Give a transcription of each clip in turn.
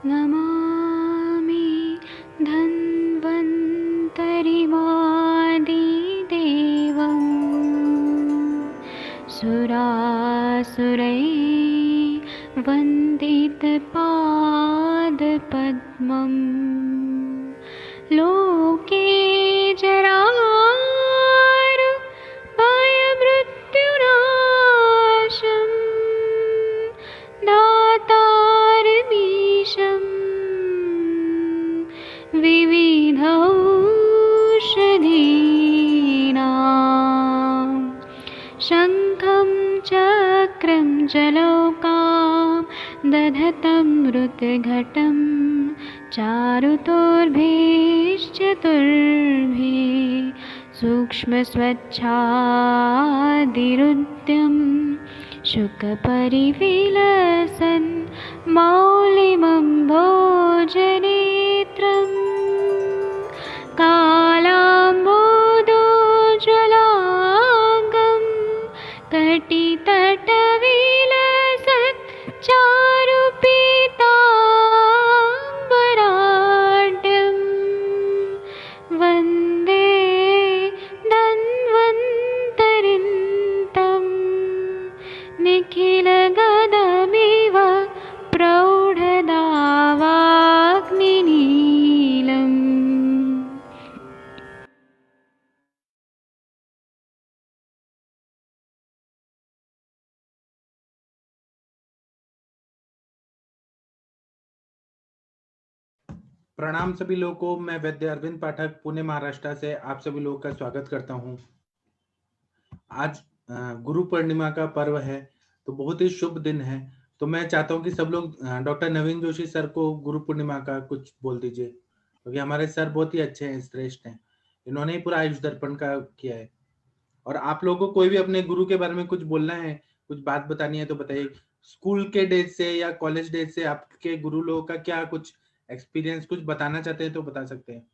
नमामि धन्वन्तरिमादिदेवम् सुरासुरैर्वन्दितपादपद्मम् लोके जरामृत्युनाशं दातारमीशं विविधौषधीनां शङ्खं चक्रं जलौकां दधतं मृतघटं चारुतोर्भिश्चतुर्भिः सूक्ष्मस्वच्छादिरुद्यं शुकपरिविलसन् मौलिमं भोजनेत्रम् कालाम्बोदोज्ज्वलाङ्गं कटितटविलसत् चारुपीताम्बराढ्यं वन्दे धन्वन्तरिन्तं निखिलगदमिव प्रौढदावाग्निनीलम्। प्रणाम सभी लोगों को। मैं वैद्य अरविंद पाठक पुणे महाराष्ट्र से आप सभी लोगों का स्वागत करता हूं। आज गुरु पूर्णिमा का पर्व है, तो बहुत ही शुभ दिन है। तो मैं चाहता हूं कि सब लोग डॉक्टर नवीन जोशी सर को गुरु पूर्णिमा का कुछ बोल दीजिए, क्योंकि हमारे सर बहुत ही अच्छे हैं, श्रेष्ठ हैं। इन्होंने ही पूरा आयुष दर्पण का किया है। और आप लोगों को कोई भी अपने गुरु के बारे में कुछ बोलना है, कुछ बात बतानी है तो बताइए। स्कूल के डेज से या कॉलेज डेज से आपके गुरु लोगों का क्या कुछ एक्सपीरियंस कुछ बताना चाहते हैं तो बता सकते हैं।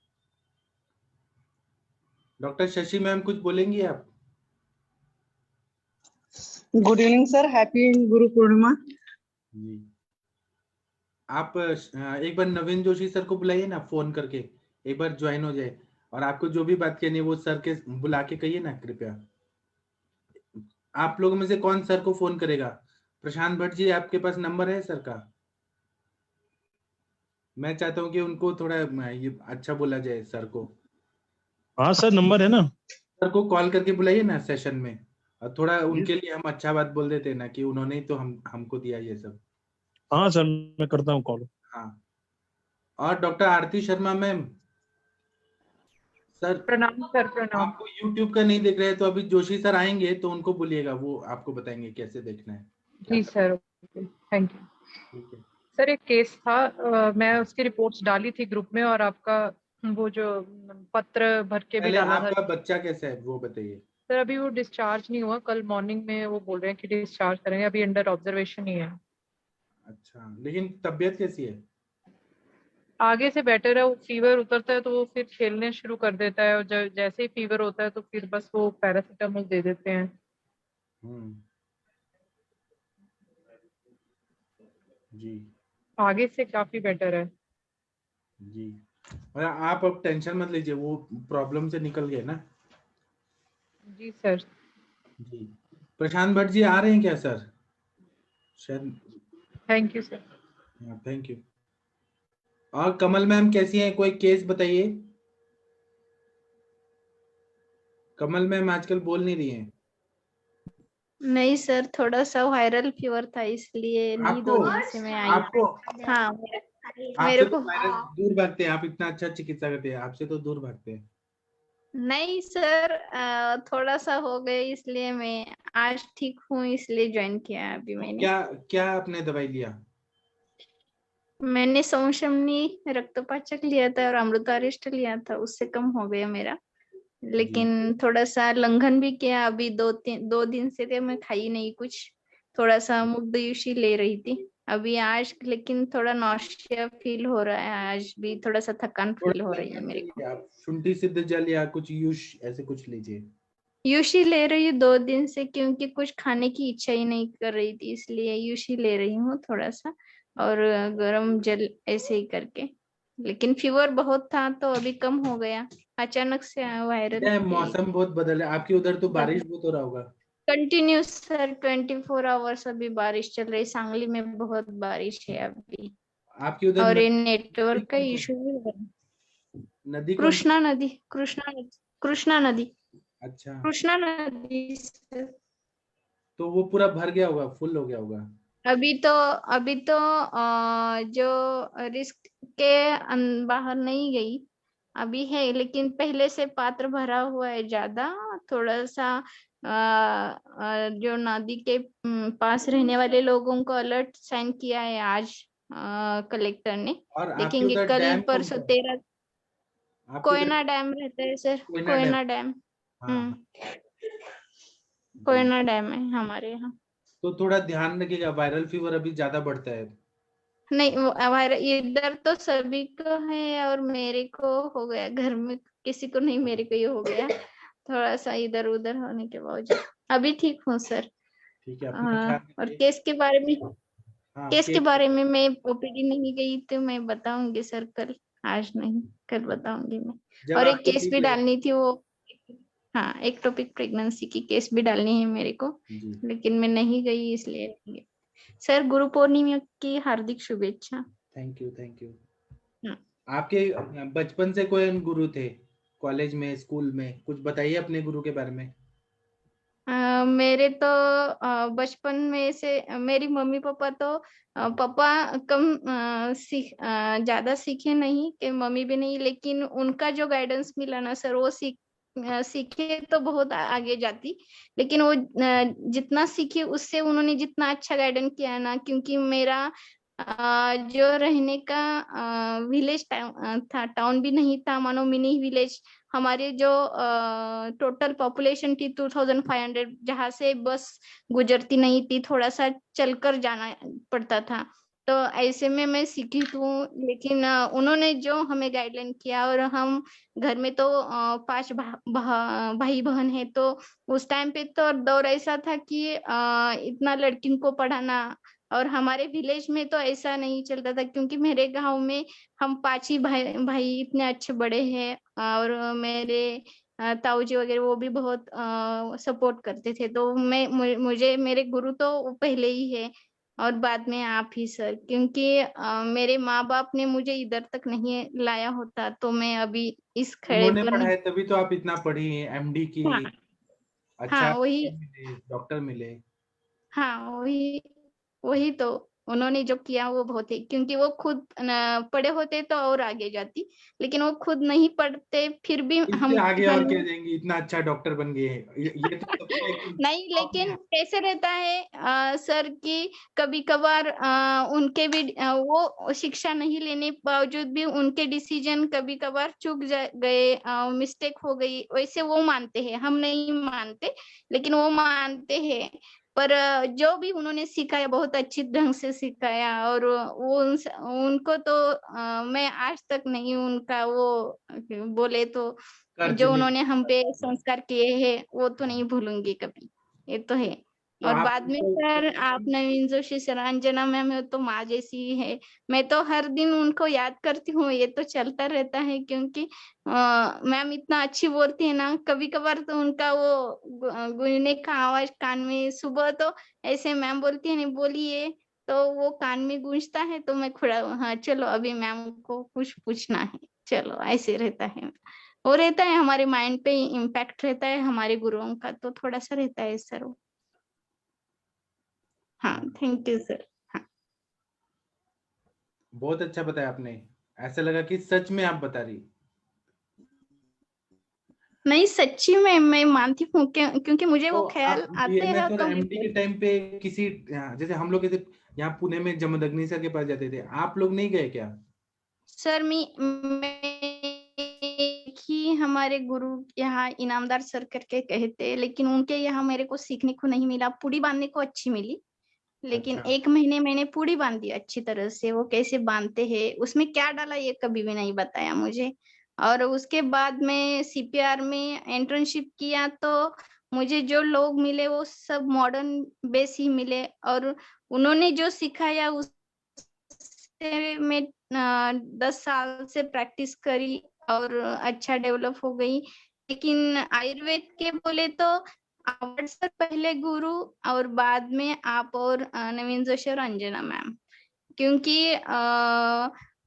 डॉक्टर शशि मैम कुछ बोलेंगी आप? Good evening sir, happy Guru Purnima. जी, आप एक बार नवीन जोशी सर को बुलाइए ना, फोन करके एक बार ज्वाइन हो जाए, और आपको जो भी बात करनी है वो सर के बुला के कहिए ना कृपया। आप लोगों में से कौन सर को फोन करेगा? प्रशांत भट्ट जी, आपके पास नंबर है सर का? मैं चाहता हूँ कि उनको थोड़ा ये अच्छा बोला जाए सर को। हाँ सर, नंबर है ना। सर को कॉल करके बुलाइए ना सेशन में, और थोड़ा उनके लिए हम अच्छा बात बोल देते हैं ना कि उन्होंने ही तो हमको दिया ये सब। हाँ सर, मैं करता हूँ कॉल। हाँ, और डॉक्टर आरती शर्मा मैम। सर प्रणाम सर, प्रणाम। आपको YouTube का नहीं देख रहे हैं तो अभी जोशी सर आएंगे तो उनको बोलिएगा, वो आपको बताएंगे कैसे देखना है। जी सर, थैंक यू। ठीक है सर, एक केस था, मैं उसकी रिपोर्ट्स डाली थी ग्रुप में, और आपका वो जो पत्र भर के भी पहले डाला था। आपका बच्चा कैसा है वो बताइए। सर अभी वो डिस्चार्ज नहीं हुआ, कल मॉर्निंग में वो बोल रहे हैं कि डिस्चार्ज करेंगे, अभी अंडर ऑब्जर्वेशन ही है। अच्छा, लेकिन तबीयत कैसी है? आगे से बेटर है, वो फीवर उतरता है तो वो फिर खेलने शुरू कर देता है, और जैसे ही फीवर होता है तो फिर बस वो पैरासीटामोल दे देते हैं। जी आगे से काफी बेटर है। जी, और आप अब टेंशन मत लीजिए, वो प्रॉब्लम से निकल गए ना। जी सर। जी, प्रशांत भट्ट जी आ रहे हैं क्या सर? शायद। Thank you sir. Thank you. और कमल मैम कैसी हैं? कोई केस बताइए। कमल मैम आजकल बोल नहीं रही हैं। नहीं सर, थोड़ा सा वायरल फीवर था इसलिए नहीं, 2 दिन से मैं आई। आपको हाँ, आपसे मेरे तो को वायरस दूर भागते हैं। आप इतना अच्छा चिकित्सा करते हैं, आपसे तो दूर भागते हैं। नहीं सर, थोड़ा सा हो गया इसलिए मैं आज ठीक हूँ, इसलिए ज्वाइन किया है अभी तो मैंने। क्या क्या आपने दवाई लिया? मैंने सोमशमनी रक्तपाचक लिया था और अमृतारिष्ट लिया था, उससे कम हो गया मेरा। लेकिन थोड़ा सा लंघन भी किया, अभी 2 दिन से थे मैं खाई नहीं कुछ। थोड़ा सा मुग्धयुषी ले रही थी अभी आज, लेकिन थोड़ा नौशिया फील हो रहा है, आज भी थोड़ा सा थकान फील हो रही है मेरे को। आप शुंठी सिद्ध जल या कुछ यूश ऐसे कुछ लीजिए। यूशी ले रही हूँ 2 दिन से, क्योंकि कुछ खाने की इच्छा ही नहीं कर रही थी, इसलिए यूशी ले रही हूँ थोड़ा सा। और गरम जल ऐसे ही करके, लेकिन फीवर बहुत था तो अभी कम हो गया। अचानक से वायरल क्या है, मौसम बहुत बदल है आपके उधर, तो बारिश बहुत हो रहा होगा। कंटिन्यूस सर 24 आवर्स अभी बारिश चल रही, सांगली में बहुत बारिश है अभी। आपके उधर और ये नदी नेटवर्क का कौन सा है? इशू भी है। नदी कौन सा? कृष्णा नदी, कृष्णा नदी, अच्छा, कृष्णा नदी सर। तो वो पूरा भर गया होगा, फुल हो गया होगा। अभी तो जो रिस्क के बाहर नहीं गई अभी है, लेकिन पहले से पात्र भरा हुआ है ज्यादा। थोड़ा सा जो नदी के पास रहने वाले लोगों को अलर्ट साइन किया है आज कलेक्टर ने। और आपके देखेंगे उधर कल डैम कौन परसों सा है? 13 आपके उधर कोयना डैम रहता है sir, Koyna dam. Koyna dam. हाँ हाँ, जी। कोयना डैम है हमारे यहाँ। तो थोड़ा ध्यान रखिएगा, वायरल फीवर अभी ज्यादा बढ़ता है। नहीं वो हमारे इधर तो सभी को है, और मेरे को हो गया, घर में किसी को नहीं, मेरे को ही हो गया थोड़ा सा इधर उधर होने के बावजूद। अभी ठीक हूँ सर। ठीक है, अपना ख्याल और रखिए। हाँ, केस के केस। बारे में मैं ओपीडी नहीं गई तो मैं बताऊंगी सर कल, आज नहीं कल बताऊंगी मैं। जब और एक आपको केस ठीक भी लगे। डालनी थी वो, हाँ एक्टोपिक प्रेगनेंसी की केस भी डालनी है मेरे को, जी, लेकिन मैं नहीं गई इसलिए नहीं गई। सर गुरु पूर्णिमा की हार्दिक शुभेच्छा। Thank you thank you. हाँ। आपके बचपन से कोई गुरु थे, कॉलेज में, स्कूल में? कुछ बताइए अपने गुरु के बारे में। मेरे तो बचपन में से मेरी मम्मी पापा तो पापा कम ज्यादा सीखे नहीं कि मम्मी भी नहीं, लेकिन उनका जो गाइडेंस मिला ना सर, वो सीखे तो बहुत आगे जाती। लेकिन वो जितना सीखे उससे उन्होंने जितना अच्छा गाइडेंस किया ना, क्योंकि मेरा जो रहने का विलेज था, टाउन भी नहीं था, मानो मिनी विलेज। हमारे जो टोटल पॉपुलेशन थी 2500, जहाँ से बस गुजरती नहीं थी, थोड़ा सा चलकर जाना पड़ता था। तो ऐसे में मैं सीखी हूँ, लेकिन उन्होंने जो हमें गाइडलाइन किया, और हम घर में तो 5 भाई बहन है, तो उस टाइम पे तो दौर ऐसा था कि इतना लड़कियों को पढ़ाना, और हमारे विलेज में तो ऐसा नहीं चलता था, क्योंकि मेरे गांव में हम 5 ही भाई भाई इतने अच्छे बड़े हैं, और मेरे ताऊ जी वगैरह वो भी बहुत सपोर्ट करते थे। तो मुझे मेरे गुरु तो पहले ही है, और बाद में आप ही सर, क्योंकि मेरे माँ बाप ने मुझे इधर तक नहीं लाया होता तो मैं अभी इस खड़े उन्होंने पर नहीं। पढ़ाया तभी तो आप इतना पढ़ी हैं, एमडी की। हाँ अच्छा हाँ वही, मिले, डॉक्टर मिले। हाँ वही, वही तो उन्होंने जो किया वो बहुत है, क्योंकि वो खुद पढ़े होते तो और आगे जाती, लेकिन वो खुद नहीं पढ़ते फिर भी इससे आगे और क्या जाएंगी, इतना अच्छा डॉक्टर बन गए हैं, ये तो सबका एक नहीं, शौक लेकिन है। कैसे रहता है सर की, कभी कभार उनके भी वो शिक्षा नहीं लेने बावजूद भी उनके डिसीजन कभी कभार चूक गए, मिस्टेक हो गई, वैसे वो मानते हैं, हम नहीं मानते, लेकिन वो मानते हैं। पर जो भी उन्होंने सिखाया बहुत अच्छी ढंग से सिखाया, और वो उनको तो मैं आज तक नहीं उनका वो बोले तो, कर्ज जो नहीं। उन्होंने हम पे संस्कार किए हैं वो तो नहीं भूलूंगी कभी, ये तो है। तो और आप बाद में उनको सर आप कैसे-। नवीन जोशी सर, अंजना मैम है तो माँ जैसी ही है, मैं तो हर दिन उनको याद करती हूँ, ये तो चलता रहता है, क्योंकि मैम इतना अच्छी बोलती है ना, कभी कभार तो उनका वो गूंजने का आवाज कान में, सुबह तो ऐसे मैम बोलती है नहीं बोलिए, तो वो कान में गूंजता है, तो मैं खुड़ा, हाँ चलो अभी मैम को कुछ पूछना है, चलो ऐसे रहता है। वो रहता है हमारे माइंड पे इम्पैक्ट रहता है हमारे गुरुओं का, तो थोड़ा सा रहता है सर वो। हाँ हाँ, थैंक यू सर। हाँ बहुत अच्छा बताया आपने, ऐसा लगा कि सच में आप बता रही। नहीं सच्ची में मैं मानती हूँ, क्योंकि मुझे तो वो ख्याल आप आते हैं बीएमएस और तो मैं एमडी के टाइम पे किसी, जैसे हम लोग कैसे यहाँ पुणे में जमदग्नि सर के पास जाते थे, आप लोग नहीं गए क्या? सर मैं ही हमारे गुरु यहाँ इनामदार सर करके कहते, लेकिन उनके यहाँ मेरे को सीखने को नहीं मिला, पुड़ी बांधने को अच्छी मिली, लेकिन अच्छा, 1 महीने मैंने पूड़ी बांध दी अच्छी तरह से, वो कैसे बांधते हैं उसमें क्या डाला ये कभी भी नहीं बताया मुझे। और उसके बाद में सीपीआर में इंटर्नशिप किया, तो मुझे जो लोग मिले वो सब मॉडर्न बेस ही मिले, और उन्होंने जो सिखाया से मैं 10 साल से प्रैक्टिस करी और अच्छा डेवलप हो गई। लेकिन आयुर्वेद के बोले तो आवड़ सर पहले गुरु और बाद में आप और नवीन जोशी और अंजना मैम, क्योंकि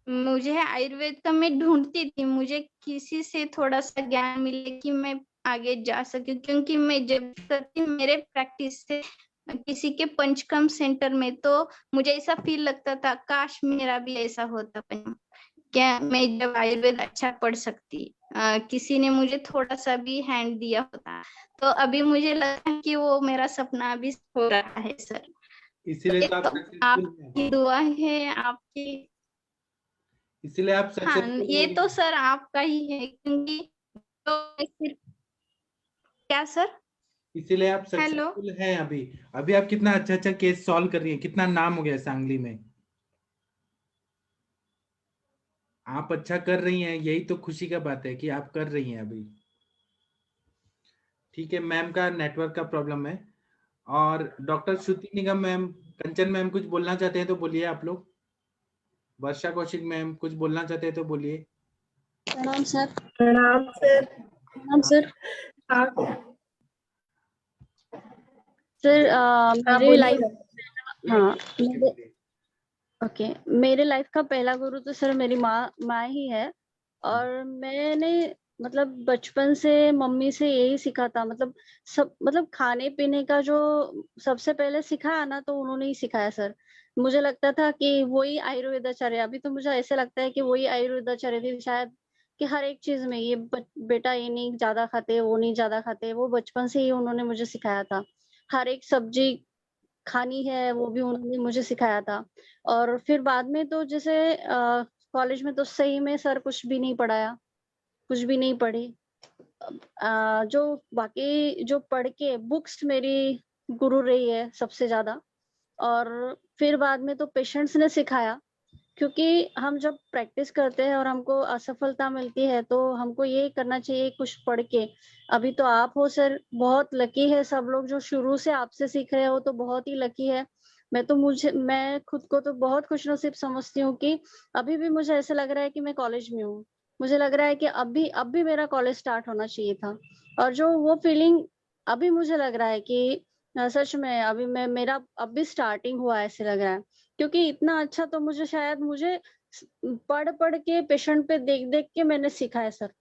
मुझे आयुर्वेद का मैं ढूंढती थी, मुझे किसी से थोड़ा सा ज्ञान मिले कि मैं आगे जा सकूं, क्योंकि मैं जब करती मेरे प्रैक्टिस से किसी के पंचकर्म सेंटर में तो मुझे ऐसा फील लगता था काश मेरा भी ऐसा होता, क्या मैं जब आयुर्वेद अच्छा पढ़ सकती, किसी ने मुझे थोड़ा सा भी हैंड दिया होता। तो अभी मुझे लगता है कि वो मेरा सपना अभी हो रहा है सर। इसीलिए तो आप तो सक्सेसफुल हैं, आपकी दुआ है आपकी। इसीलिए आप हाँ, सक्सेसफुल ये हो। तो सर आपका ही है, क्योंकि तो सिर्फ क्या सर। इसीलिए आप हेलो। सक्सेसफुल हैं अभी। अभी आप कितना अच्छा अच्छा केस सॉल्व कर रही हैं, कितना नाम हो गया सांगली में। आप अच्छा कर रही हैं, यही तो खुशी का बात है कि आप कर रही हैं अभी। ठीक है, मैम का नेटवर्क का प्रॉब्लम है। और डॉक्टर श्रुति निगम मैम, कंचन मैम कुछ बोलना चाहते हैं तो बोलिए आप लोग। वर्षा कौशिक मैम कुछ बोलना चाहते हैं तो बोलिए। प्रणाम सर। प्रणाम सर। प्रणाम सर। सर मेरे लाइफ, हाँ मेरे, ओके, मेरे लाइफ का पहला गुरु तो सर मेरी माँ ही है। और मैंने मतलब बचपन से मम्मी से यही सीखा था, मतलब सब, मतलब खाने पीने का जो सबसे पहले सिखाया ना तो उन्होंने ही सिखाया सर। मुझे लगता था कि वही आयुर्वेदाचार्य, अभी तो मुझे ऐसे लगता है कि वही आयुर्वेदाचार्य थी शायद, कि हर एक चीज में ये बेटा ये नहीं ज्यादा खाते, वो नहीं ज्यादा खाते, वो बचपन से ही उन्होंने मुझे सिखाया था। हर एक सब्जी खानी है वो भी उन्होंने मुझे सिखाया था। और फिर बाद में तो जैसे कॉलेज में तो सही में सर कुछ भी नहीं पढ़ाया, कुछ भी नहीं पढ़ी। जो बाकी जो पढ़ के बुक्स मेरी गुरु रही है सबसे ज्यादा। और फिर बाद में तो पेशेंट्स ने सिखाया, क्योंकि हम जब प्रैक्टिस करते हैं और हमको असफलता मिलती है तो हमको ये करना चाहिए कुछ पढ़ के। अभी तो आप हो सर, बहुत लकी है सब लोग जो शुरू से आपसे सीख रहे हो, तो बहुत ही लकी है। मैं खुद को तो बहुत खुशनसीब समझती हूँ कि अभी भी मुझे ऐसा लग रहा है कि मैं कॉलेज में हूँ। मुझे लग रहा है कि अब भी मेरा कॉलेज स्टार्ट होना चाहिए था। और जो वो फीलिंग अभी मुझे लग रहा है कि सच में अभी मेरा अब भी स्टार्टिंग हुआ है ऐसे लग रहा है। क्योंकि इतना अच्छा तो मुझे पढ़ पढ़ के पेशेंट पे देख देख के मैंने सीखा है सर।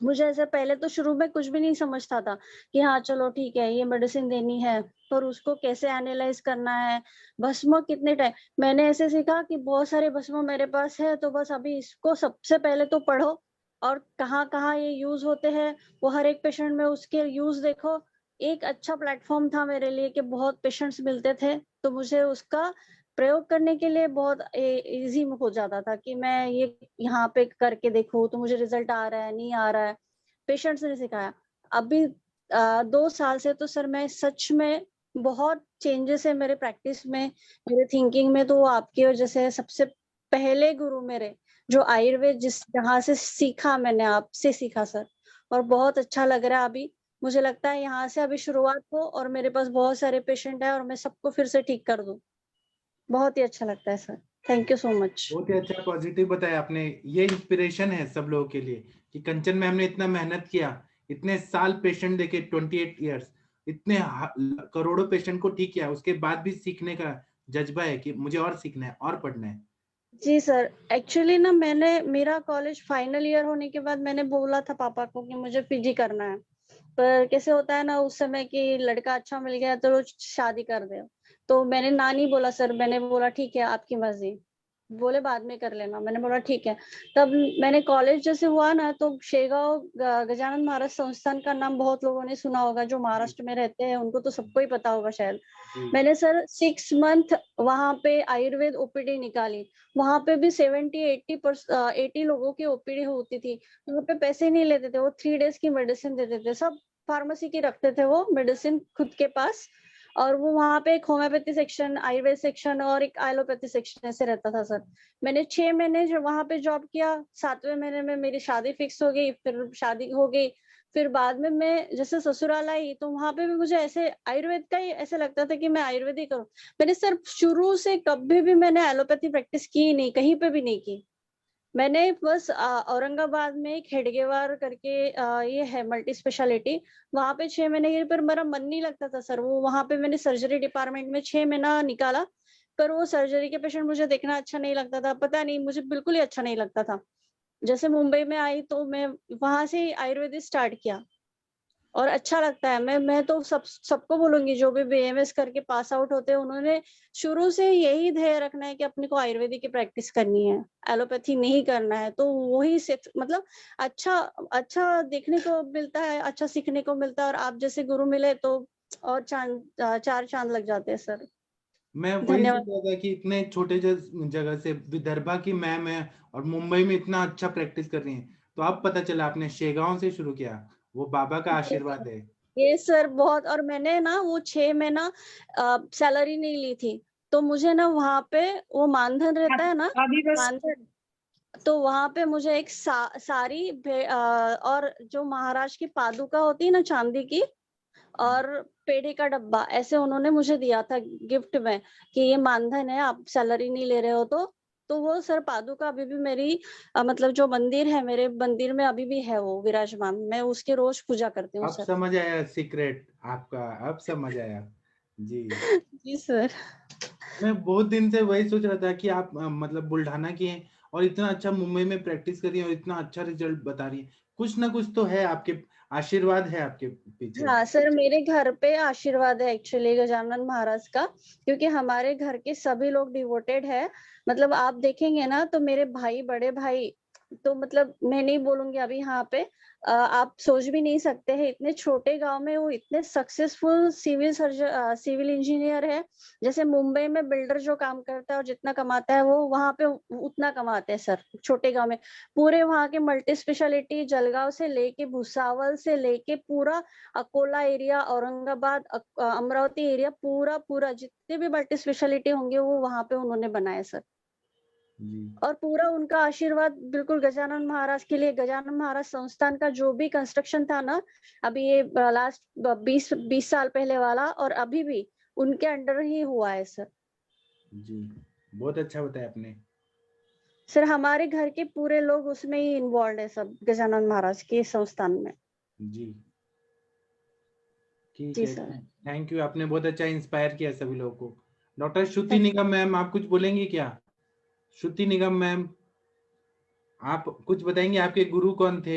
मुझे ऐसे पहले तो शुरू में कुछ भी नहीं समझता था कि हाँ चलो ठीक है ये मेडिसिन देनी है, पर उसको कैसे एनालाइज करना है, भस्म कितने टाइम। मैंने ऐसे सीखा कि बहुत सारे भस्म मेरे पास है, तो बस अभी इसको सबसे पहले तो पढ़ो और कहाँ कहाँ ये यूज होते हैं वो हर एक पेशेंट में उसके यूज देखो। एक अच्छा प्लेटफॉर्म था मेरे लिए कि बहुत पेशेंट्स मिलते थे, तो मुझे उसका प्रयोग करने के लिए बहुत इजी हो जाता था कि मैं ये यहाँ पे करके देखूं तो मुझे रिजल्ट आ रहा है नहीं आ रहा है। पेशेंट्स ने सिखाया। अभी 2 साल से तो सर मैं सच में बहुत चेंजेस है मेरे प्रैक्टिस में, मेरे थिंकिंग में। तो वो आपकी वजह से सबसे पहले गुरु मेरे जो आयुर्वेद जिस जहाँ से सीखा मैंने आपसे सीखा सर। और बहुत अच्छा लग रहा है अभी। मुझे लगता है यहाँ से अभी शुरुआत हो और मेरे पास बहुत सारे पेशेंट है और मैं सबको फिर से ठीक कर दूं। बहुत ही अच्छा लगता है sir. Thank you so much. बहुत ही अच्छा पॉजिटिव बताया आपने। ये इंस्पिरेशन है सब लोगों के लिए कि कंचन मैम ने इतना मेहनत किया, इतने साल पेशेंट देखे, 28 इयर्स, इतने करोड़ों पेशेंट को ठीक किया, उसके बाद भी सीखने का जज्बा है कि मुझे और सीखना है और पढ़ना है। जी सर, एक्चुअली ना मैंने मेरा कॉलेज फाइनल ईयर होने के बाद मैंने बोला था पापा को कि मुझे पीजी करना है। पर कैसे होता है ना उस समय कि लड़का अच्छा मिल गया तो शादी कर दे। तो मैंने ना नहीं बोला सर, मैंने बोला ठीक है आपकी मर्जी। बोले बाद में कर लेना, मैंने बोला ठीक है। तब मैंने कॉलेज जैसे हुआ ना तो शेगांव गजानन महाराज संस्थान का नाम बहुत लोगों ने सुना होगा, जो महाराष्ट्र में रहते हैं उनको तो सबको ही पता होगा शायद। मैंने सर 6 मंथ वहां पे आयुर्वेद ओपीडी निकाली। वहां पे भी 80 लोगों की ओपीडी होती थी। वहां पे पैसे नहीं लेते थे, वो 3 डेज की मेडिसिन देते थे। सब फार्मेसी की रखते थे वो मेडिसिन खुद के पास। और वो वहां पे एक होम्योपैथी सेक्शन, आयुर्वेद सेक्शन और एक एलोपैथी सेक्शन ऐसे रहता था सर। मैंने 6 महीने जो वहां पे जॉब किया, 7वें महीने में मेरी शादी फिक्स हो गई, फिर शादी हो गई। फिर बाद में मैं जैसे ससुराल आई तो वहां पे भी मुझे ऐसे आयुर्वेद का ही ऐसे लगता था कि मैं आयुर्वेद ही करूं। मैंने सर शुरू से कभी भी मैंने एलोपैथी प्रैक्टिस की नहीं, कहीं पे भी नहीं की। मैंने बस औरंगाबाद में एक हेडगेवार करके ये है मल्टी स्पेशलिटी, वहां पे 6 महीने के, पर मेरा मन नहीं लगता था सर। वो वहां पे मैंने सर्जरी डिपार्टमेंट में 6 महीना निकाला, पर वो सर्जरी के पेशेंट मुझे देखना अच्छा नहीं लगता था, पता नहीं मुझे बिल्कुल ही अच्छा नहीं लगता था। जैसे मुंबई में आई तो मैं वहां से आयुर्वेदिक स्टार्ट किया और अच्छा लगता है। मैं तो सबको बोलूंगी जो भी बीएमएस करके पास आउट होते हैं, उन्होंने शुरू से यही ध्येय रखना है कि अपने को आयुर्वेदिक की प्रैक्टिस करनी है, एलोपैथी नहीं करना है। तो वही से मतलब अच्छा अच्छा देखने को मिलता है, अच्छा सीखने को मिलता है, और आप जैसे गुरु मिले तो और चार चांद लग जाते हैं सर। मैं वही धन्यवाद। सोच रहा था कि इतने छोटे जगह से विदर्भा की मैम है और मुंबई में इतना अच्छा प्रैक्टिस कर रही हैं, तो अब पता चला आपने शेगांव से शुरू किया। वो बाबा का आशीर्वाद है। ये सर बहुत, और मैंने ना वो 6 महीना सैलरी नहीं ली थी, तो मुझे ना वहां पे वो मानधन रहता है ना, मानधन, तो वहां पे मुझे एक साड़ी और जो महाराज की पादुका होती है ना चांदी की, और पेड़े का डब्बा, ऐसे उन्होंने मुझे दिया था गिफ्ट में कि ये मानधन है, आप सैलरी नहीं ले रहे हो तो वो सर पादुका अभी भी मेरी मतलब जो मंदिर है, मेरे मंदिर में अभी भी है वो विराजमान। मैं उसके रोज पूजा करती हूँ अब सर। समझ आया सीक्रेट आपका, अब समझ आया। जी। जी सर। मैं बहुत दिन से वही सोच रहा था कि आप मतलब बुल्ढाना की हैं और इतना अच्छा मुंबई में प्रैक्टिस कर रही हैं और इतना अच्छा रिजल्ट बता रही हैं। कुछ ना कुछ तो है, आपके आशीर्वाद है आपके पीछे। हाँ सर, मेरे घर पे आशीर्वाद है एक्चुअली गजानन महाराज का, क्योंकि हमारे घर के सभी लोग डिवोटेड है। मतलब आप देखेंगे ना तो मेरे भाई, बड़े भाई, तो मतलब मैं नहीं बोलूंगी अभी यहाँ पे, आप सोच भी नहीं सकते हैं इतने छोटे गांव में वो इतने सक्सेसफुल सिविल इंजीनियर है। जैसे मुंबई में बिल्डर जो काम करता है और जितना कमाता है वो वहां पे उतना कमाते हैं सर, छोटे गांव में। पूरे वहां के मल्टी स्पेशलिटी जलगांव से लेके भुसावल से लेके पूरा अकोला एरिया, औरंगाबाद, अमरावती एरिया, पूरा पूरा जितने भी मल्टी स्पेशलिटी होंगे वो वहां पे उन्होंने बनाए सर। जी। और पूरा उनका आशीर्वाद बिल्कुल गजानन महाराज के लिए। गजानन महाराज संस्थान का जो भी कंस्ट्रक्शन था ना, अभी ये लास्ट 20 साल पहले वाला, और अभी भी उनके अंडर ही हुआ है सर। जी, बहुत अच्छा बताया आपने। सर हमारे घर के पूरे लोग उसमें ही इन्वॉल्व है सब, गजानन महाराज के संस्थान में। जी, ठीक जी है। सर। थैंक यू, आपने बहुत अच्छा इंस्पायर किया सभी लोगों को। डॉक्टर श्रुति निगम मैम, आप कुछ बोलेंगी क्या? श्रुति निगम मैम, आप कुछ बताएंगे, आपके गुरु कौन थे?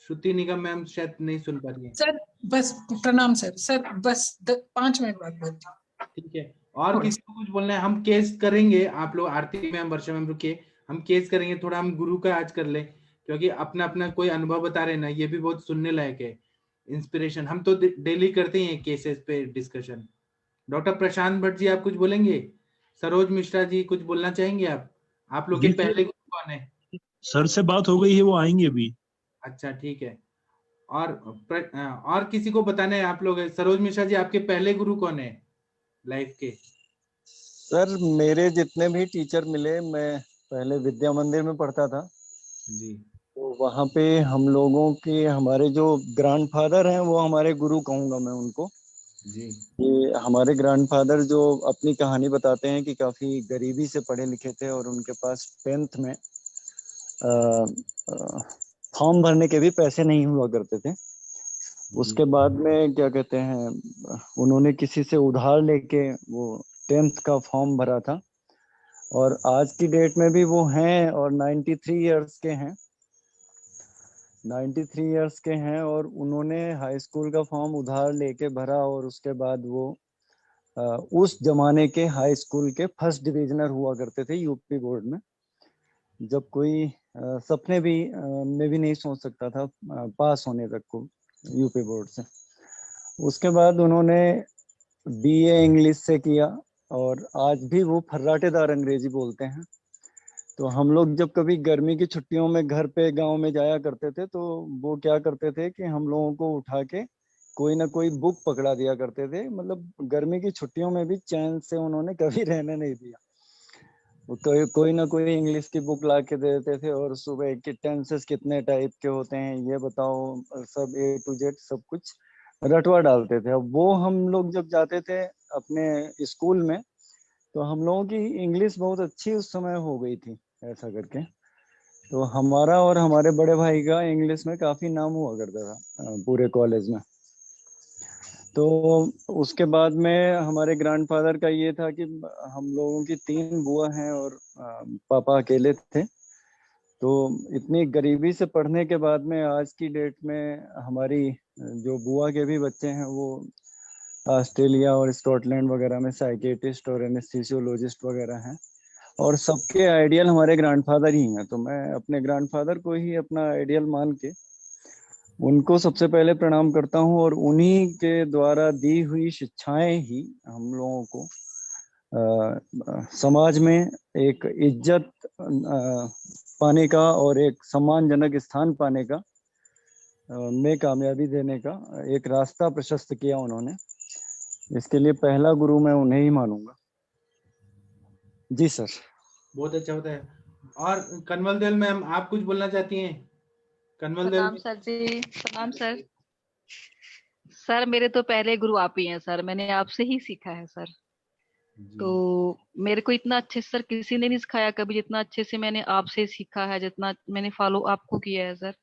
श्रुति निगम मैम शायद नहीं सुन पा रही है। सर बस प्रणाम सर। सर बस 5 मिनट बाद बोलती हूँ। ठीक है, और किसी को कुछ बोलना है? हम केस करेंगे, आप लोग आरती मैम, वर्षा मैम रुकिए, हम केस करेंगे थोड़ा, हम गुरु का आज कर ले, क्योंकि अपना अपना कोई अनुभव बता रहे ना, ये भी बहुत सुनने लायक है, इंस्पिरेशन। हम तो डेली करते हैं केसेस पे डिस्कशन। डॉक्टर प्रशांत भट्ट जी, आप कुछ बोलेंगे? सरोज मिश्रा जी, कुछ बोलना चाहेंगे आप लोग के जी, पहले गुरु कौन है? सर से बात हो गई है, वो आएंगे अभी। अच्छा ठीक है, और किसी को बताना है आप लोग? सरोज मिश्रा जी, आपके पहले गुरु कौन है लाइफ के? सर मेरे जितने भी टीचर मिले, मैं पहले विद्या मंदिर में पढ़ता था, जी। तो वहाँ पे हम लोगों के, हमारे जो ग्रैंडफादर हैं वो हमारे गुरु कहूँगा मैं उनको। जी। ये हमारे ग्रैंडफादर जो अपनी कहानी बताते हैं कि काफी गरीबी से पढ़े लिखे थे और उनके पास 10th में फॉर्म भरने के भी पैसे नहीं हुआ करते थे। उसके बाद में क्या कहते हैं, उन्होंने किसी से उधार लेके वो 10th का फॉर्म भरा था, और आज की डेट में भी वो हैं और 93 इयर्स के हैं। 93 इयर्स के हैं और उन्होंने हाई स्कूल का फॉर्म उधार लेके भरा, और उसके बाद वो उस जमाने के हाई स्कूल के फर्स्ट डिविजनर हुआ करते थे यूपी बोर्ड में, जब कोई सपने भी में भी नहीं सोच सकता था पास होने तक को यूपी बोर्ड से। उसके बाद उन्होंने बीए इंग्लिश से किया, और आज भी वो फर्राटेदार अंग्रेजी बोलते हैं। तो हम लोग जब कभी गर्मी की छुट्टियों में घर पे गांव में जाया करते थे, तो वो क्या करते थे कि हम लोगों को उठा के कोई ना कोई बुक पकड़ा दिया करते थे। मतलब गर्मी की छुट्टियों में भी चैन से उन्होंने कभी रहने नहीं दिया। कोई ना कोई इंग्लिश की बुक ला के दे देते थे और सुबह के टेंसेस कितने टाइप के होते हैं ये बताओ, सब A to Z सब कुछ रटवा डालते थे। अब वो हम लोग जब जाते थे अपने स्कूल में तो हम लोगों की इंग्लिश बहुत अच्छी उस समय हो गई थी ऐसा करके। तो हमारा और हमारे बड़े भाई का इंग्लिश में काफी नाम हुआ करता था पूरे कॉलेज में। तो उसके बाद में हमारे ग्रैंडफादर का ये था कि हम लोगों की 3 बुआ हैं और पापा अकेले थे। तो इतनी गरीबी से पढ़ने के बाद में आज की डेट में हमारी जो बुआ के भी बच्चे हैं वो ऑस्ट्रेलिया और स्कॉटलैंड वगैरह में साइकेट्रिस्ट और एनेस्थीसियोलॉजिस्ट वगैरह हैं और सबके आइडियल हमारे ग्रैंडफादर ही हैं। तो मैं अपने ग्रैंडफादर को ही अपना आइडियल मान के उनको सबसे पहले प्रणाम करता हूँ और उन्हीं के द्वारा दी हुई शिक्षाएं ही हम लोगों को समाज में एक इज्जत पाने का और एक सम्मानजनक स्थान पाने का में कामयाबी देने का एक रास्ता प्रशस्त किया उन्होंने। इसके लिए पहला गुरु मैं उन्हें ही मानूंगा। जी सर। बहुत अच्छा होता है। और कन्वल देव मैम, आप कुछ बोलना चाहती हैं? कन्वल देव। प्रणाम सर जी, प्रणाम सर। सर मेरे तो पहले गुरु आप ही हैं सर, मैंने आपसे ही सीखा है सर। तो मेरे को इतना अच्छे से सर किसी ने नहीं सिखाया कभी जितना अच्छे से मैंने आपसे सीखा है, जितना मैंने फॉलो आपको किया है सर।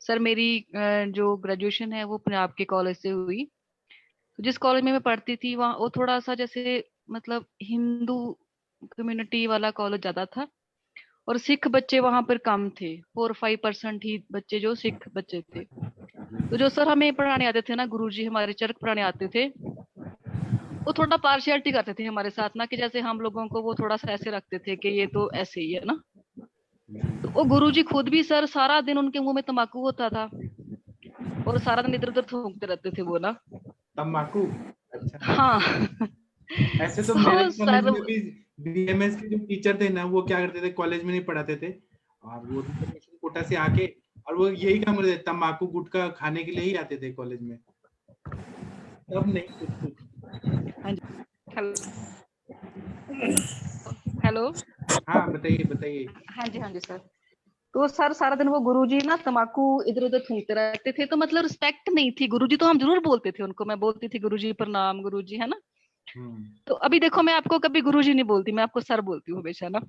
सर मेरी जो ग्रेजुएशन है वो पंजाब के कॉलेज से हुई। तो जिस कॉलेज में मैं पढ़ती थी वहाँ वो थोड़ा सा जैसे मतलब हिंदू कम्युनिटी वाला कॉलेज ज्यादा था और सिख बच्चे वहां पर कम थे, 4-5% ही बच्चे जो सिख बच्चे थे। तो जो सर हमें पढ़ाने आते थे ना, गुरुजी हमारे चरक पढ़ाने आते थे, वो थोड़ा पार्शियलिटी करते थे हमारे साथ ना, कि जैसे हम लोगों को वो थोड़ा सा ऐसे रखते थे कि ये तो ऐसे ही है ना। तो वो गुरुजी खुद भी सर सारा दिन उनके मुंह में तंबाकू होता था और सारा दिन इधर उधर थूकते रहते थे वो ना। तंबाकू? अच्छा। हाँ। ऐसे तो तो मेरे कॉलेज सर में भी बीएमएस के जो टीचर थे ना वो क्या करते थे, कॉलेज में नहीं पढ़ाते थे और वो रिजर्वेशन कोटा से आके और वो यही काम करते थे, तंबाकू गुटखा खाने के लिए ही आते थे कॉलेज में। तब नहीं कुछ। हेलो। हाँ बताइए बताइए। हाँ जी सर। तो सर सारा दिन वो गुरुजी ना तंबाकू इधर उधर थूकते रहते थे, तो मतलब रिस्पेक्ट नहीं थी। गुरुजी तो हम जरूर बोलते थे उनको, मैं बोलती थी गुरुजी प्रणाम गुरुजी, है ना। तो अभी देखो मैं आपको कभी गुरुजी नहीं बोलती, मैं आपको सर बोलती हूँ हमेशा ना।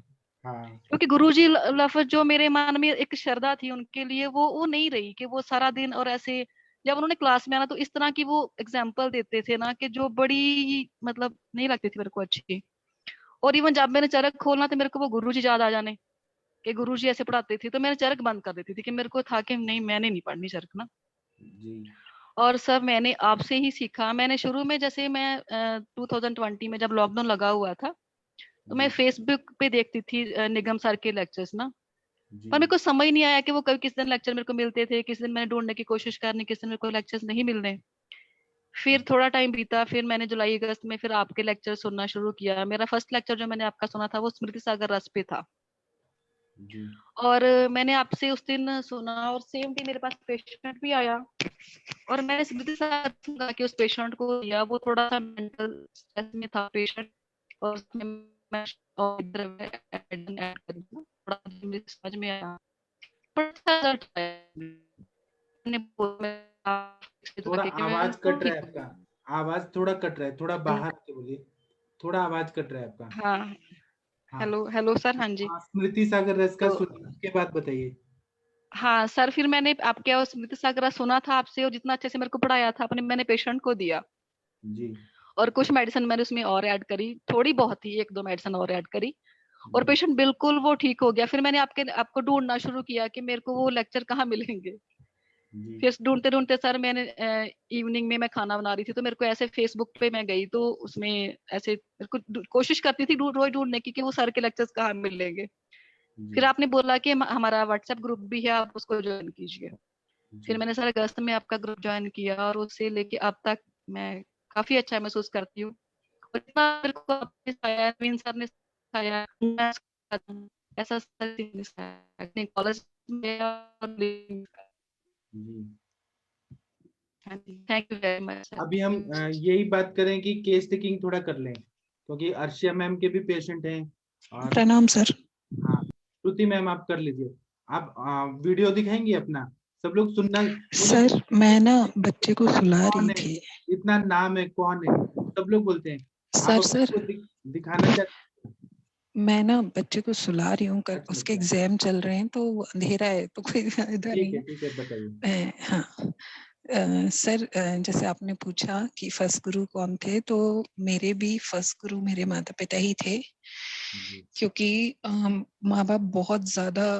हाँ। क्योंकि गुरुजी लफ्ज जो मेरे मन में एक श्रद्धा थी उनके लिए, वो नहीं रही कि वो सारा दिन और ऐसे जब उन्होंने क्लास में आना तो इस तरह की वो एग्जाम्पल देते थे ना कि जो बड़ी मतलब नहीं लगती थी मेरे को अच्छी। और इवन जब मैंने चरक खोलना तो मेरे को वो गुरुजी याद आ जाने कि गुरुजी ऐसे पढ़ाते थे, तो मैंने चरक बंद कर देती थी कि मेरे को था कि नहीं मैंने नहीं पढ़नी चरक ना। और सर मैंने आपसे ही सीखा। मैंने शुरू में जैसे मैं 2020 में जब लॉकडाउन लगा हुआ था तो मैं फेसबुक पे देखती थी निगम सर के लेक्चर्स ना, पर मेरे को समझ नहीं आया कि वो कभी किस दिन लेक्चर मेरे को मिलते थे, किस दिन मैंने ढूंढने की कोशिश करनी, किस दिन मेरे को लेक्चर्स नहीं मिलने। फिर थोड़ा टाइम बीता, फिर मैंने जुलाई अगस्त में फिर आपके लेक्चर सुनना शुरू किया। मेरा फर्स्ट लेक्चर जो मैंने आपका सुना था वो स्मृति सागर रस पे था। और मैंने आपसे उस दिन सुना और सेम डे मेरे पास पेशेंट भी आया और मैंने स्मृति सागर सुना कि उस पेशेंट को दिया। वो थोड़ा सा मेंटल स्ट्रेस में था पेशेंट और उसमें मैं थोड़ा मुझे समझ में आया। थोड़ा आवाज कट रहा है आपका, आवाज थोड़ा कट रहा है, थोड़ा बाहर से बोलिए, थोड़ा आवाज कट रहा है आपका। हाँ हेलो हेलो सर। हाँ जी। स्मृति सागर रस का सुनिए, उसके बाद बताइए। हाँ सर, फिर मैंने आपके स्मृति सागर रस सुना था आपसे और जितना अच्छे से मेरे को पढ़ाया था अपने मैंने पेशेंट को दिया जी। और कुछ मेडिसिन मैंने उसमें और ऐड करी, थोड़ी बहुत ही 1-2 मेडिसिन और ऐड करी और पेशेंट बिल्कुल वो ठीक हो गया। फिर मैंने आपको ढूंढना शुरू किया कि मेरे को वो लेक्चर कहाँ मिलेंगे। फिर ढूंढते ढूंढते सर मैंने इवनिंग में मैं खाना बना रही थी तो मेरे को ऐसे फेसबुक पे मैं गई तो उसमें ऐसे मेरे को कोशिश करती थी रोज ढूंढने की कि वो सर के लेक्चर्स कहाँ मिलेंगे। फिर आपने बोला कि हमारा व्हाट्सएप ग्रुप भी है, आप उसको ज्वाइन कीजिए। फिर मैंने सर अगस्त में आपका ग्रुप ज्वाइन किया और उससे लेके अब तक मैं काफी अच्छा महसूस करती हूँ। और इतना मेरे को आपने सिखाया, नवीन सर ने सिखाया, ऐसा कॉलेज में। Thank you very much. अभी हम यही बात करें कि केस टेकिंग थोड़ा कर लें क्योंकि अर्शिया मैम के भी पेशेंट हैं और प्रणाम सर। हाँ, श्रुति मैम आप कर लीजिए। आप वीडियो दिखाएंगी अपना, सब लोग सुनना। सर मैं ना बच्चे को सुला कौन रही है, थी। इतना नाम है, कौन है, सब लोग बोलते हैं। आप सर अपने सर को दिखाना चाहते मैं ना बच्चे को सुला रही हूँ, अच्छा, उसके अच्छा। एग्जाम चल रहे हैं तो वो अंधेरा है तो कोई इधर नहीं है। ठीक है बताइए। हाँ सर, जैसे आपने पूछा कि फर्स्ट गुरु कौन थे, तो मेरे भी फर्स्ट गुरु मेरे माता पिता ही थे, जी, क्योंकि माँ बाप बहुत ज्यादा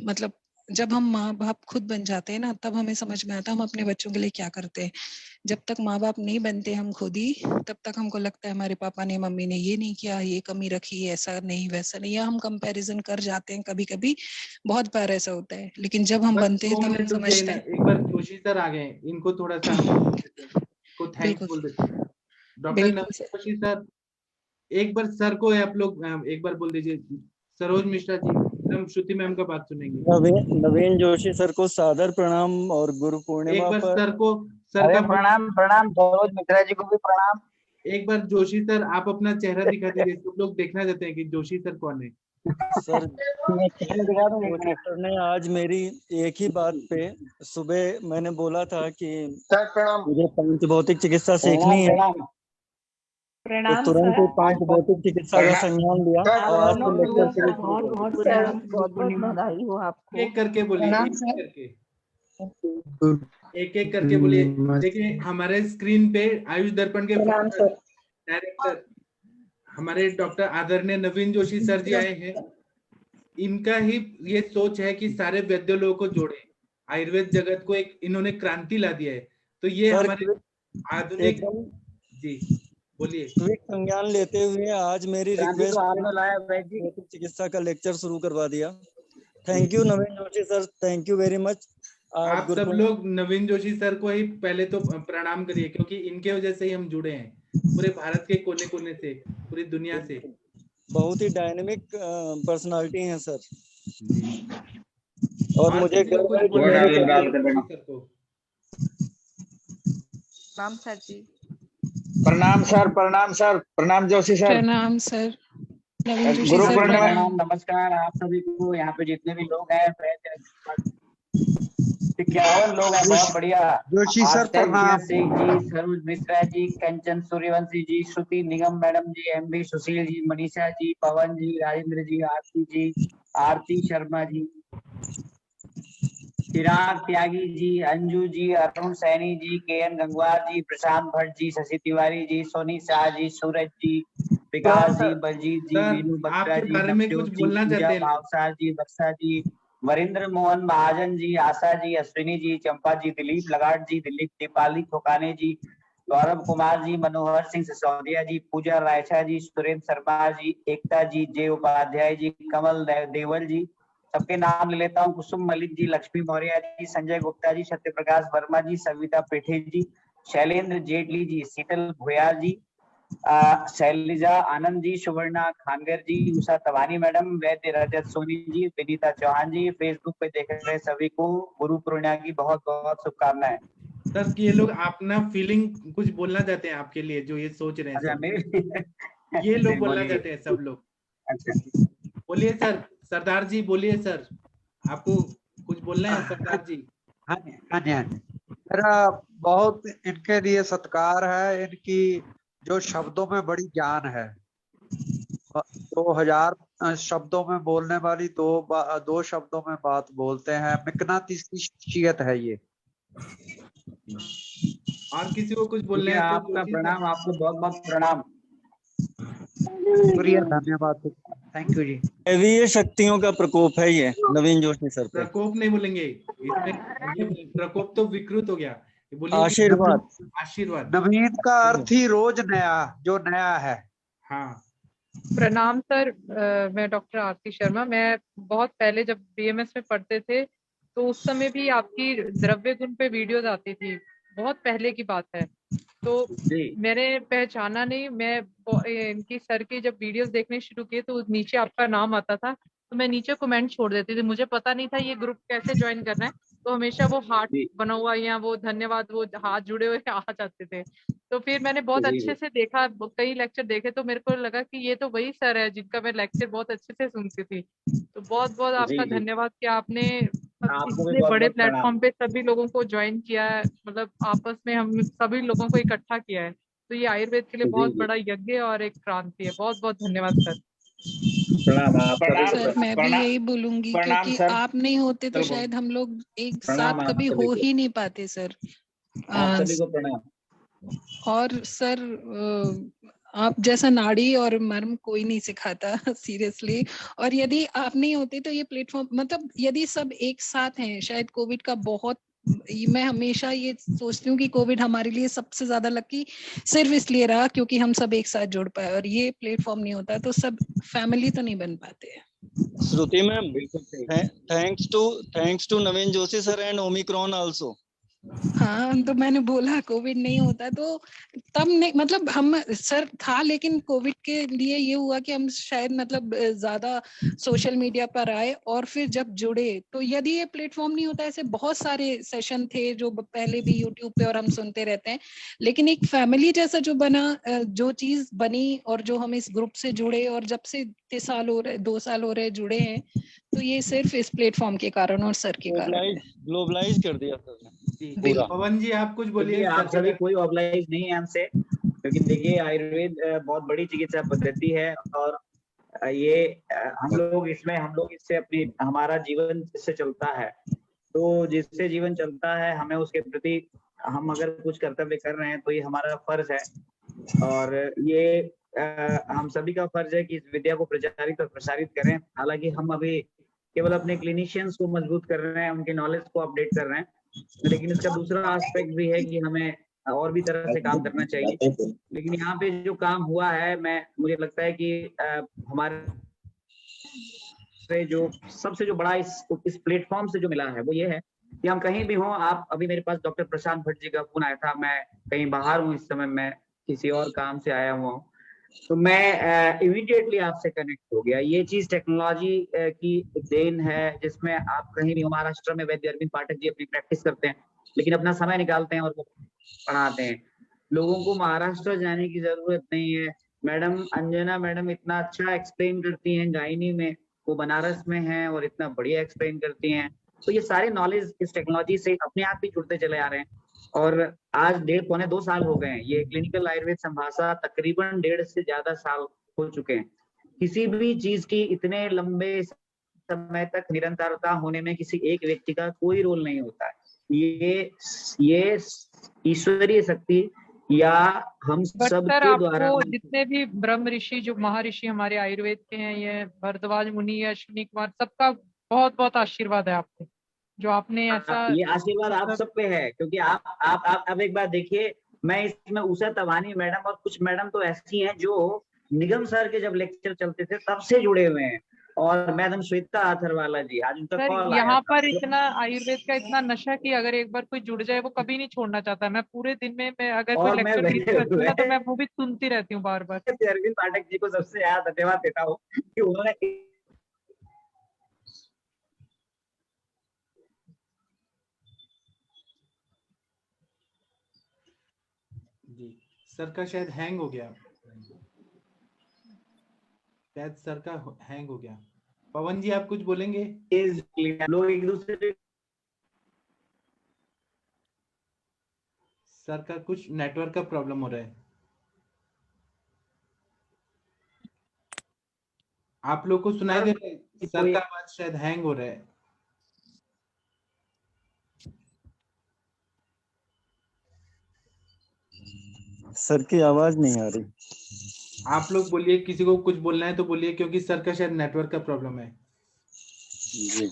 मतलब जब हम माँ बाप खुद बन जाते हैं ना, तब हमें समझ में आता है हम अपने बच्चों के लिए क्या करते हैं। जब तक माँ बाप नहीं बनते हम खुद ही, तब तक हमको लगता है हमारे पापा ने मम्मी ने ये नहीं किया, ये कमी रखी, ऐसा नहीं वैसा नहीं, या हम कंपैरिजन कर जाते हैं कभी कभी, बहुत बार ऐसा होता है। लेकिन जब हम बस बनते हैं 2 तब हम मिनट रुक जाइए समझते ना, हैं। एक बार जोशी सर आ गए, इनको थोड़ा सा हम को थैंक्स बिल्कुल बोल देते हैं। डॉक्टर बिल्कुल नवीन सर। जोशी सर, एक बार सर को आप लोग एक बार बोल दीजिए। सरोज मिश्रा जी, हम श्रुति मैम का बात सुनेंगे। नवीन जोशी सर को सादर प्रणाम और गुरु एक पूर्णिमा बार पर सर का प्रणाम सरोज मिश्रा जी को भी प्रणाम। एक बार जोशी सर आप अपना चेहरा दिखा दीजिए, सब लोग देखना चाहते हैं कि जोशी सर कौन है। सर मैं चेहरा दिखा दूं, एक मिनट। सर ने आज मेरी एक ही बात पे, सुबह मैंने बोला था कि सर प्रणाम। मुझे पंच भौतिक चिकित्सा सीखनी है, प्रणाम तो प्रणाम तुरंत सर। ही पंच भौतिक चिकित्सा का संज्ञान लिया सर, और आज दोनों से गुरु लेक्चर का सीरीज शुरू बहुत कर दी। बहुत प्रणाम, बहुत बहुत बधाई हो आपको। एक करके बोलिए, प्रणाम एक सर। करके एक करके बोलिए। देखिए हमारे स्क्रीन पे आयुष दर्पण के प्रणाम सर। डायरेक्टर हमारे डॉक्टर आदरणीय नवीन जोशी सर जी आए हैं। इनका ही ये सोच है कि सारे वैद्य लोगों को जोड़े, आयुर्वेद जगत को एक इन्होंने क्रांति ला दिया है। तो ये सर हमारे आधुनिक एकदम जी बोलिए। क्विक संज्ञान लेते हुए आज मेरी क्रांति तो आपने रिक्वेस्ट लाया वैद्य जी। भौतिक चिकित्सा का लेक्चर शुरू करवा दिया। Thank you Naveen Joshi sir, thank you very much. आप सब लोग नवीन जोशी सर को ही पहले तो प्रणाम करिए, क्योंकि इनके वजह से ही हम जुड़े हैं, पूरे भारत के कोने कोने से, पूरी दुनिया से। बहुत ही डायनेमिक पर्सनालिटी हैं सर, जी। और मुझे किसी को गर्व कुछ है कि बोलना है मेरे तो बोलिए जोशी सर को। प्रणाम सर जी। प्रणाम सर, प्रणाम जोशी सर। प्रणाम सर, नवीन जोशी गुरु सर पूर्णिमा प्रणाम। नमस्कार आप सभी को, यहाँ पे जितने भी लोग हैं 51 लोग हैं, बहुत बढ़िया। जोशी सर प्रणाम। सिंह जी, सरोज मिश्रा जी, कंचन सूर्यवंशी जी, श्रुति निगम मैडम जी, एमबी सुशील जी, मनीषा जी, पवन जी, राजेंद्र जी, आरती शर्मा जी, चिराग त्यागी जी, अंजू जी, अरुण सैनी जी, केएन गंगवार जी, प्रशांत भट्ट जी, शशि तिवारी जी, सोनी शाह जी, सूरज जी, विकास जी, बलजीत जी, सर, वीनू बत्रा आपके जी, बारे में नवजोत कुछ जी, बोलना पूजा चाहते हैं लोग। भावसार जी, बक्सा जी, वरिंद्र मोहन महाजन जी, आशा जी, अश्विनी जी, चंपा जी, दिलीप लगाट जी, दिलीप दीपाली खोकाने जी, गौरव कुमार जी, मनोहर सिंह सिसोदिया जी, पूजा रायछा जी, सुरेंद्र शर्मा जी, एकता जी, जय उपाध्याय जी, कमल देवल जी, सबके नाम ले लेता हूँ। कुसुम मलिक जी, लक्ष्मी मौर्य जी, संजय गुप्ता जी, सत्यप्रकाश वर्मा जी, सविता पेठे जी, शैलेंद्र जेटली जी, शीतल भुयार जी, शैलजा आनंद जी, सुवर्णा खानगर जी, उषा तवानी मैडम, वैद्य रजत सोनी जी, विनीता चौहान जी, फेसबुक पे देख रहे सभी को गुरु पूर्णिमा की बहुत बहुत शुभकामनाएं। सर ये लोग अपना फीलिंग कुछ बोलना चाहते हैं आपके लिए, जो ये सोच रहे हैं सब। ये लोग बोलना चाहते हैं सब लोग। अच्छा बोलिए सर, सरदार जी बोलिए सर, आपको कुछ बोलना है सरदार जी। हाँ जी हाँ जी हाँ जी, मेरा बहुत इनके लिए सत्कार है, इनकी जो शब्दों में बड़ी ज्ञान है। 2000 शब्दों में बोलने वाली दो शब्दों में बात बोलते हैं, मिकनातीसी शख्सियत है ये। और किसी को कुछ बोलना है तो आपका प्रणाम, आपको बहुत बहुत प्रणाम। शुक्रिया, धन्यवाद, थैंक यू जी। दैवीय शक्तियों का प्रकोप है ये नवीन जोशी सर पे। प्रकोप नहीं बोलेंगे इसमें, ये प्रकोप तो विकृत हो गया। बोलिए आशीर्वाद। आशीर्वाद। नवीन का अर्थ ही रोज नया, जो नया है। हाँ प्रणाम सर। मैं डॉक्टर आरती शर्मा। मैं बहुत पहले जब बीएमएस में पढ़ते थे तो उस समय भी आपकी द्रव्य गुण पे वीडियोज आती थी, बहुत पहले की बात है। तो मैंने पहचाना नहीं, मैं इनकी सर की जब वीडियोस देखने शुरू किए तो नीचे आपका नाम आता था, तो मैं नीचे कमेंट छोड़ देती थी, मुझे पता नहीं था ये ग्रुप कैसे ज्वाइन करना है, तो हमेशा वो हार्ट बना हुआ या वो धन्यवाद वो हाथ जुड़े हुए आ जाते थे। तो फिर मैंने बहुत अच्छे से देखा, कई लेक्चर देखे, तो मेरे को लगा कि ये तो वही सर है जिनका मैं लेक्चर बहुत अच्छे से सुनती थी। तो बहुत बहुत आपका धन्यवाद कि आपने आपको भी इतने बहुत बड़े बहुत प्रणाम। प्लेटफॉर्म पे सभी लोगों को ज्वाइन किया है, मतलब आपस में हम सभी लोगों को इकट्ठा किया है। तो ये आयुर्वेद के लिए बहुत बड़ा यज्ञ और एक क्रांति है। बहुत बहुत धन्यवाद सर। प्रणाम आपका भी सर मैं भी यही बोलूंगी, प्रणाम क्योंकि सर। आप नहीं होते तो चलो, शायद हम लोग एक प्रणाम साथ आप कभी सभी हो को। ही नहीं पाते सर। आप सभी को प्रणाम। और सर आप जैसा नाड़ी और मर्म कोई नहीं सिखाता सीरियसली। और यदि आप नहीं होते तो ये प्लेटफॉर्म, मतलब यदि सब एक साथ हैं, शायद कोविड का बहुत, मैं हमेशा ये सोचती हूँ कि कोविड हमारे लिए सबसे ज्यादा लकी सिर्फ इसलिए रहा क्योंकि हम सब एक साथ जुड़ पाए, और ये प्लेटफॉर्म नहीं होता तो सब फैमिली तो नहीं बन पाते। Shruti ma'am, thanks to Naveen Joshi sir and omicron also. हाँ, तो मैंने बोला कोविड नहीं होता तो तब नहीं, मतलब हम सर था, लेकिन कोविड के लिए ये हुआ कि हम शायद मतलब ज्यादा सोशल मीडिया पर आए, और फिर जब जुड़े तो यदि ये प्लेटफॉर्म नहीं होता, ऐसे बहुत सारे सेशन थे जो पहले भी यूट्यूब पे और हम सुनते रहते हैं, लेकिन एक फैमिली जैसा जो बना, जो चीज बनी, और जो हम इस ग्रुप से जुड़े, और जब से 3 साल हो रहे, 2 साल हो रहे जुड़े हैं, तो ये सिर्फ इस प्लेटफॉर्म के कारण और सर के कारण है। ग्लोबलाइज कर दिया सर ने। पवन जी आप कुछ बोलिए। आप सभी कोई ऑर्गेनाइज नहीं है हमसे, क्योंकि देखिए आयुर्वेद बहुत बड़ी चिकित्सा पद्धति है, और ये हम लोग इससे अपनी हमारा जीवन इससे चलता है। तो जिससे जीवन चलता है, हमें उसके प्रति हम अगर कुछ कर्तव्य कर रहे हैं तो ये हमारा फर्ज है, और ये हम सभी का फर्ज है कि इस विद्या को प्रचारित और प्रसारित करें। हालांकि हम अभी केवल अपने क्लिनिशियंस को मजबूत कर रहे हैं, उनके नॉलेज को अपडेट कर रहे हैं, लेकिन इसका दूसरा एस्पेक्ट भी है कि हमें और भी तरह से काम करना चाहिए। लेकिन यहाँ पे जो काम हुआ है, मुझे लगता है कि हमारे जो सबसे जो बड़ा इस प्लेटफॉर्म से जो मिला है वो ये है कि हम कहीं भी हों, आप अभी मेरे पास डॉक्टर प्रशांत भट्ट जी का फोन आया था, मैं कहीं बाहर हूँ इस समय, मैं किसी और काम से आया हुआ हूँ, तो मैं इमीडिएटली आपसे कनेक्ट हो गया। ये चीज टेक्नोलॉजी की देन है, जिसमें आप कहीं भी, महाराष्ट्र में वैद्य अरविंद पाठक जी अपनी प्रैक्टिस करते हैं, लेकिन अपना समय निकालते हैं और वो पढ़ाते हैं। लोगों को महाराष्ट्र जाने की जरूरत नहीं है। मैडम अंजना मैडम इतना अच्छा एक्सप्लेन करती हैं गायनी में, वो बनारस में हैं और इतना बढ़िया एक्सप्लेन करती हैं। तो ये सारे नॉलेज इस टेक्नोलॉजी से अपने आप ही जुड़ते चले आ रहे हैं, और आज 1.5-2 साल हो गए हैं। ये क्लिनिकल आयुर्वेद संभाषा तकरीबन 1.5 से ज्यादा साल हो चुके हैं। किसी भी चीज की इतने लंबे समय तक निरंतरता होने में किसी एक व्यक्ति का कोई रोल नहीं होता है। ये ईश्वरीय शक्ति या हम सब के द्वारा, जितने भी ब्रह्म ऋषि, जो महर्षि हमारे आयुर्वेद के हैं, ये भरद्वाज मुनि, अश्विनी कुमार, सबका बहुत बहुत आशीर्वाद है आपको, जो आपने ऐसा, ये आशीर्वाद आप सब पे है, क्योंकि आप अब एक बार देखिए, मैं इसमें उषा तवानी मैडम और कुछ मैडम तो ऐसी हैं जो निगम सर के जब लेक्चर चलते थे तब से जुड़े हुए हैं, और मैडम श्वेता आथरवाला जी, आज उनका कॉल आया। यहाँ पर इतना आयुर्वेद का इतना नशा कि अगर एक बार कोई जुड़ जाए वो कभी नहीं छोड़ना चाहता। मैं पूरे दिन में मैं अगर कोई लेक्चर मिस करती हूँ ना, तो मैं वो भी सुनती रहती हूँ बार बार। अरविंद पाठक जी को सबसे ज्यादा धन्यवाद देता हूँ कि उन्होंने जी। सर का शायद हैंग हो गया, शायद सर का हैंग हो गया। पवन जी आप कुछ बोलेंगे? लोग एक दूसरे, सर का कुछ नेटवर्क का प्रॉब्लम हो रहा है। आप लोग को सुनाई दे रहा है? सर का आवाज शायद हैंग हो रहा है। सर की आवाज नहीं आ रही। आप लोग बोलिए, किसी को कुछ बोलना है तो बोलिए, क्योंकि सर का शायद नेटवर्क का प्रॉब्लम है। जी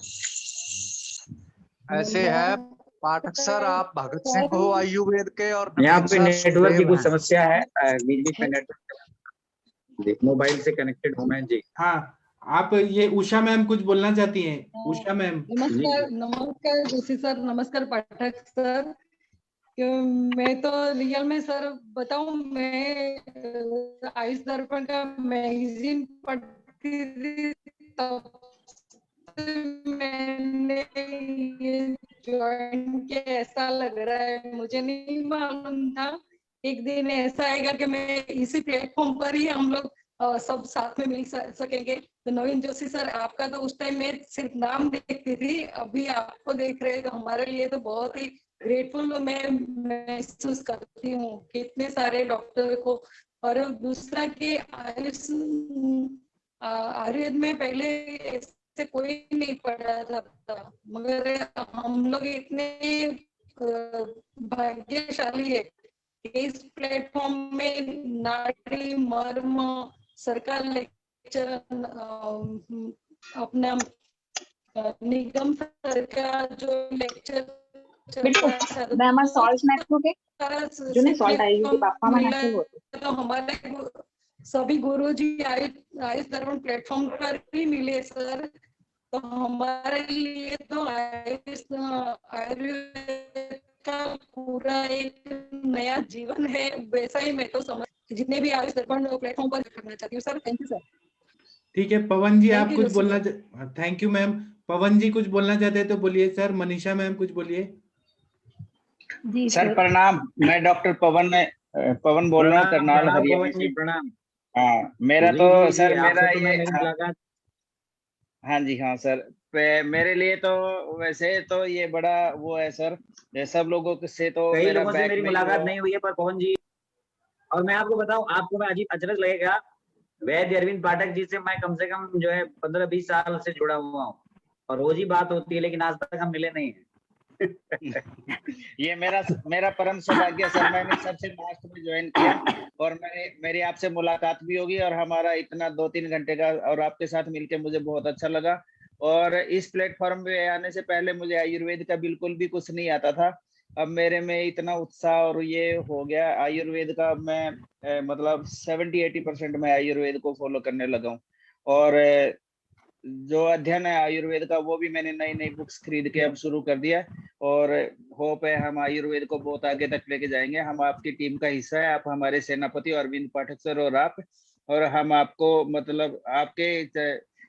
ऐसे है पाठक सर, आप भगत सिंह हो आयुर्वेद के, और यहाँ पे नेटवर्क की कुछ समस्या है, बिजली पे नेटवर्क, मोबाइल से कनेक्टेड हूँ मैं जी। हाँ, आप ये उषा मैम कुछ बोलना चाहती हैं? उषा मैम। नमस्कार जोशी सर, नमस्कार पाठक सर। मैं तो रियल में सर बताऊं, मैं आयुष दर्पण का मैगजीन पढ़ती थी तब से मैंने ये ज्वाइन किया ऐसा लग रहा है, मुझे नहीं मालूम था एक दिन ऐसा आएगा कि मैं इसी प्लेटफॉर्म पर ही हम लोग सब साथ में मिल सकेंगे। तो नवीन जोशी सर, आपका तो उस टाइम मैं सिर्फ नाम देखती थी, अभी आपको देख रहे हैं तो हमारे लिए तो बहुत ही ग्रेटफुल मैं महसूस करती हूँ कि इतने सारे डॉक्टर को। और दूसरा कि आयुर्वेद में पहले ऐसे कोई नहीं पढ़ा था, मगर हम लोग इतने भाग्यशाली है कि इस प्लेटफॉर्म में नाड़ी मर्म सर का लेक्चर, अपना निगम सर का जो लेक्चर बेटा सॉल्ट नाखोगे जो नहीं सॉल्ट आएगी कि पापा में नाखी होते। तो हमारे सभी गुरुजी आयुष दर्पण प्लेटफॉर्म पर ही मिले सर। तो हमारे लिए तो आयुर्वेद का पूरा एक नया जीवन है, वैसा ही मैं तो समझ जितने भी आयुष दर्पण प्लेटफॉर्म पर करना चाहती हूँ सर। Thank you sir. ठीक है पवन जी, आप Thank you, कुछ बोलना। Thank you ma'am. Pavan ji कुछ बोलना चाहते हैं तो बोलिए सर। मनीषा मैम कुछ बोलिए। जी सर प्रणाम, मैं डॉक्टर पवन बोल रहा हूँ, करनाल हरियाणा से। प्रणाम। हाँ मेरा जी, तो जी, जी, सर आपसे मेरा तो ये मेरी मुलाकात। हाँ जी हाँ सर, मेरे लिए तो वैसे तो ये बड़ा वो है सर, सब लोगों से तो कई मेरा लोगों से बैक मेरी में मुलाकात नहीं हुई है, पर पवन जी, और मैं आपको बताऊं, आपको मैं अजीब अचरज लगेगा, वैद्य अरविंद पाठक जी से मैं कम से कम जो है 15-20 साल से जुड़ा हुआ हूँ, और रोज ही बात होती है, लेकिन आज तक हम मिले नहीं है। ये मेरा परम सौभाग्य सर, मैंने सबसे लास्ट में ज्वाइन किया और मेरी आपसे मुलाकात भी होगी, और हमारा इतना 2-3 घंटे का और आपके साथ मिलके मुझे बहुत अच्छा लगा। और इस प्लेटफॉर्म पे आने से पहले मुझे आयुर्वेद का बिल्कुल भी कुछ नहीं आता था, अब मेरे में इतना उत्साह और ये हो गया आयुर्वेद का, मैं मतलब 70-80% मैं आयुर्वेद को फॉलो करने लगा हूँ। और जो अध्ययन है आयुर्वेद का वो भी मैंने नई नई बुक्स खरीद के अब शुरू कर दिया, और होप है हम आयुर्वेद को बहुत आगे तक लेके जाएंगे। हम आपकी टीम का हिस्सा है, आप हमारे सेनापति अरविंद पाठक सर और आप, और हम आपको मतलब आपके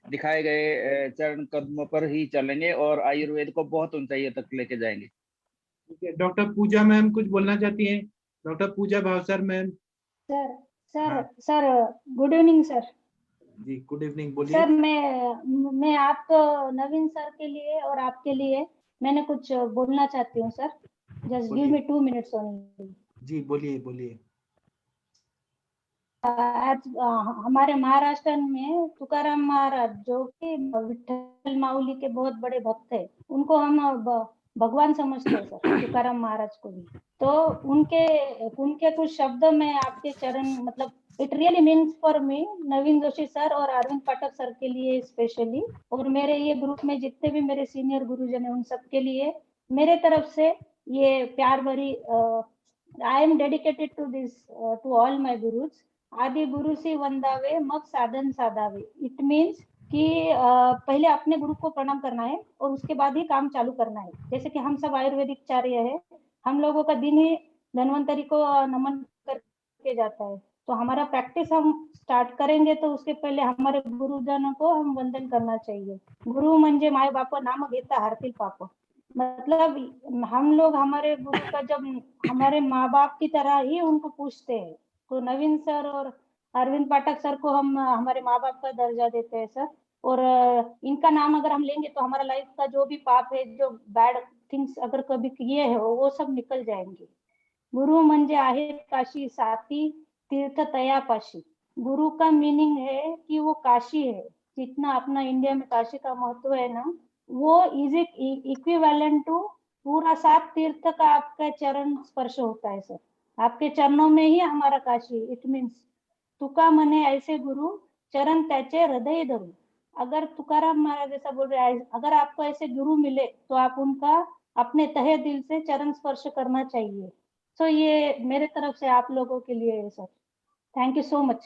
दिखाए गए चरण कदमों पर ही चलेंगे और आयुर्वेद को बहुत ऊंचाइयों तक लेके जाएंगे। ठीक है, डॉक्टर पूजा मैम कुछ बोलना चाहती हैं? Doctor Pooja Bhavsar ma'am. Sir good evening sir. जी गुड इवनिंग, बोलिए। सर मैं आपको नवीन सर के लिए और आपके लिए मैंने कुछ बोलना चाहती हूँ sir. Just give me 2 minutes only. जी बोलिए बोलिए। आज हमारे महाराष्ट्र में तुकाराम महाराज जो कि विठ्ठल माऊली के बहुत बड़े भक्त है, उनको हम भगवान समझते हैं सर, तुकाराम महाराज को भी। तो उनके कुछ शब्द में आपके चरण मतलब it really means for me, Naveen Joshi sir और अरविंद पाठक सर के लिए स्पेशली, और मेरे ये ग्रुप में जितने भी मेरे सीनियर गुरुजन है उन सब के लिए मेरे तरफ से ये प्यार भरी I am dedicated to this to all my gurus. आदि गुरु से वंदावे मग साधन साधावे। इट मीन्स कि पहले अपने गुरु को प्रणाम करना है और उसके बाद ही काम चालू करना है। जैसे कि हम सब आयुर्वेदिक चार्य है, हम लोगों का दिन ही धन्वंतरी को नमन करके जाता है। तो हमारा प्रैक्टिस हम स्टार्ट करेंगे तो उसके पहले हमारे गुरुजनों को हम वंदन करना चाहिए। गुरु म्हणजे माय बाप नाम घेता हरतील पाप। मतलब हम लोग हमारे गुरु का जब हमारे माँ बाप की तरह ही उनको पूछते हैं, तो नवीन सर और अरविंद पाठक सर को हम हमारे माँ बाप का दर्जा देते हैं सर। और इनका नाम अगर हम लेंगे तो हमारा लाइफ का जो भी पाप है, जो बैड थिंग्स अगर कभी किए है वो सब निकल जाएंगे। गुरु म्हणजे आहे काशी साथी तीर्थ तयापाशी। गुरु का मीनिंग है कि वो काशी है। जितना अपना इंडिया में काशी का महत्व है ना, वो इज इक्विवेलेंट टू पूरा 7 तीर्थ का आपका चरण स्पर्श होता है सर। आपके चरणों में ही हमारा काशी। इट मीन्स तुका मने ऐसे गुरु चरण त्याचे हृदय धरू। अगर तुकाराम महाराज ऐसा बोल रहे हैं, अगर आपको ऐसे गुरु मिले तो आप उनका अपने तहे दिल से चरण स्पर्श करना चाहिए। तो ये मेरे तरफ से आप लोगों के लिए है sir. Thank you so much.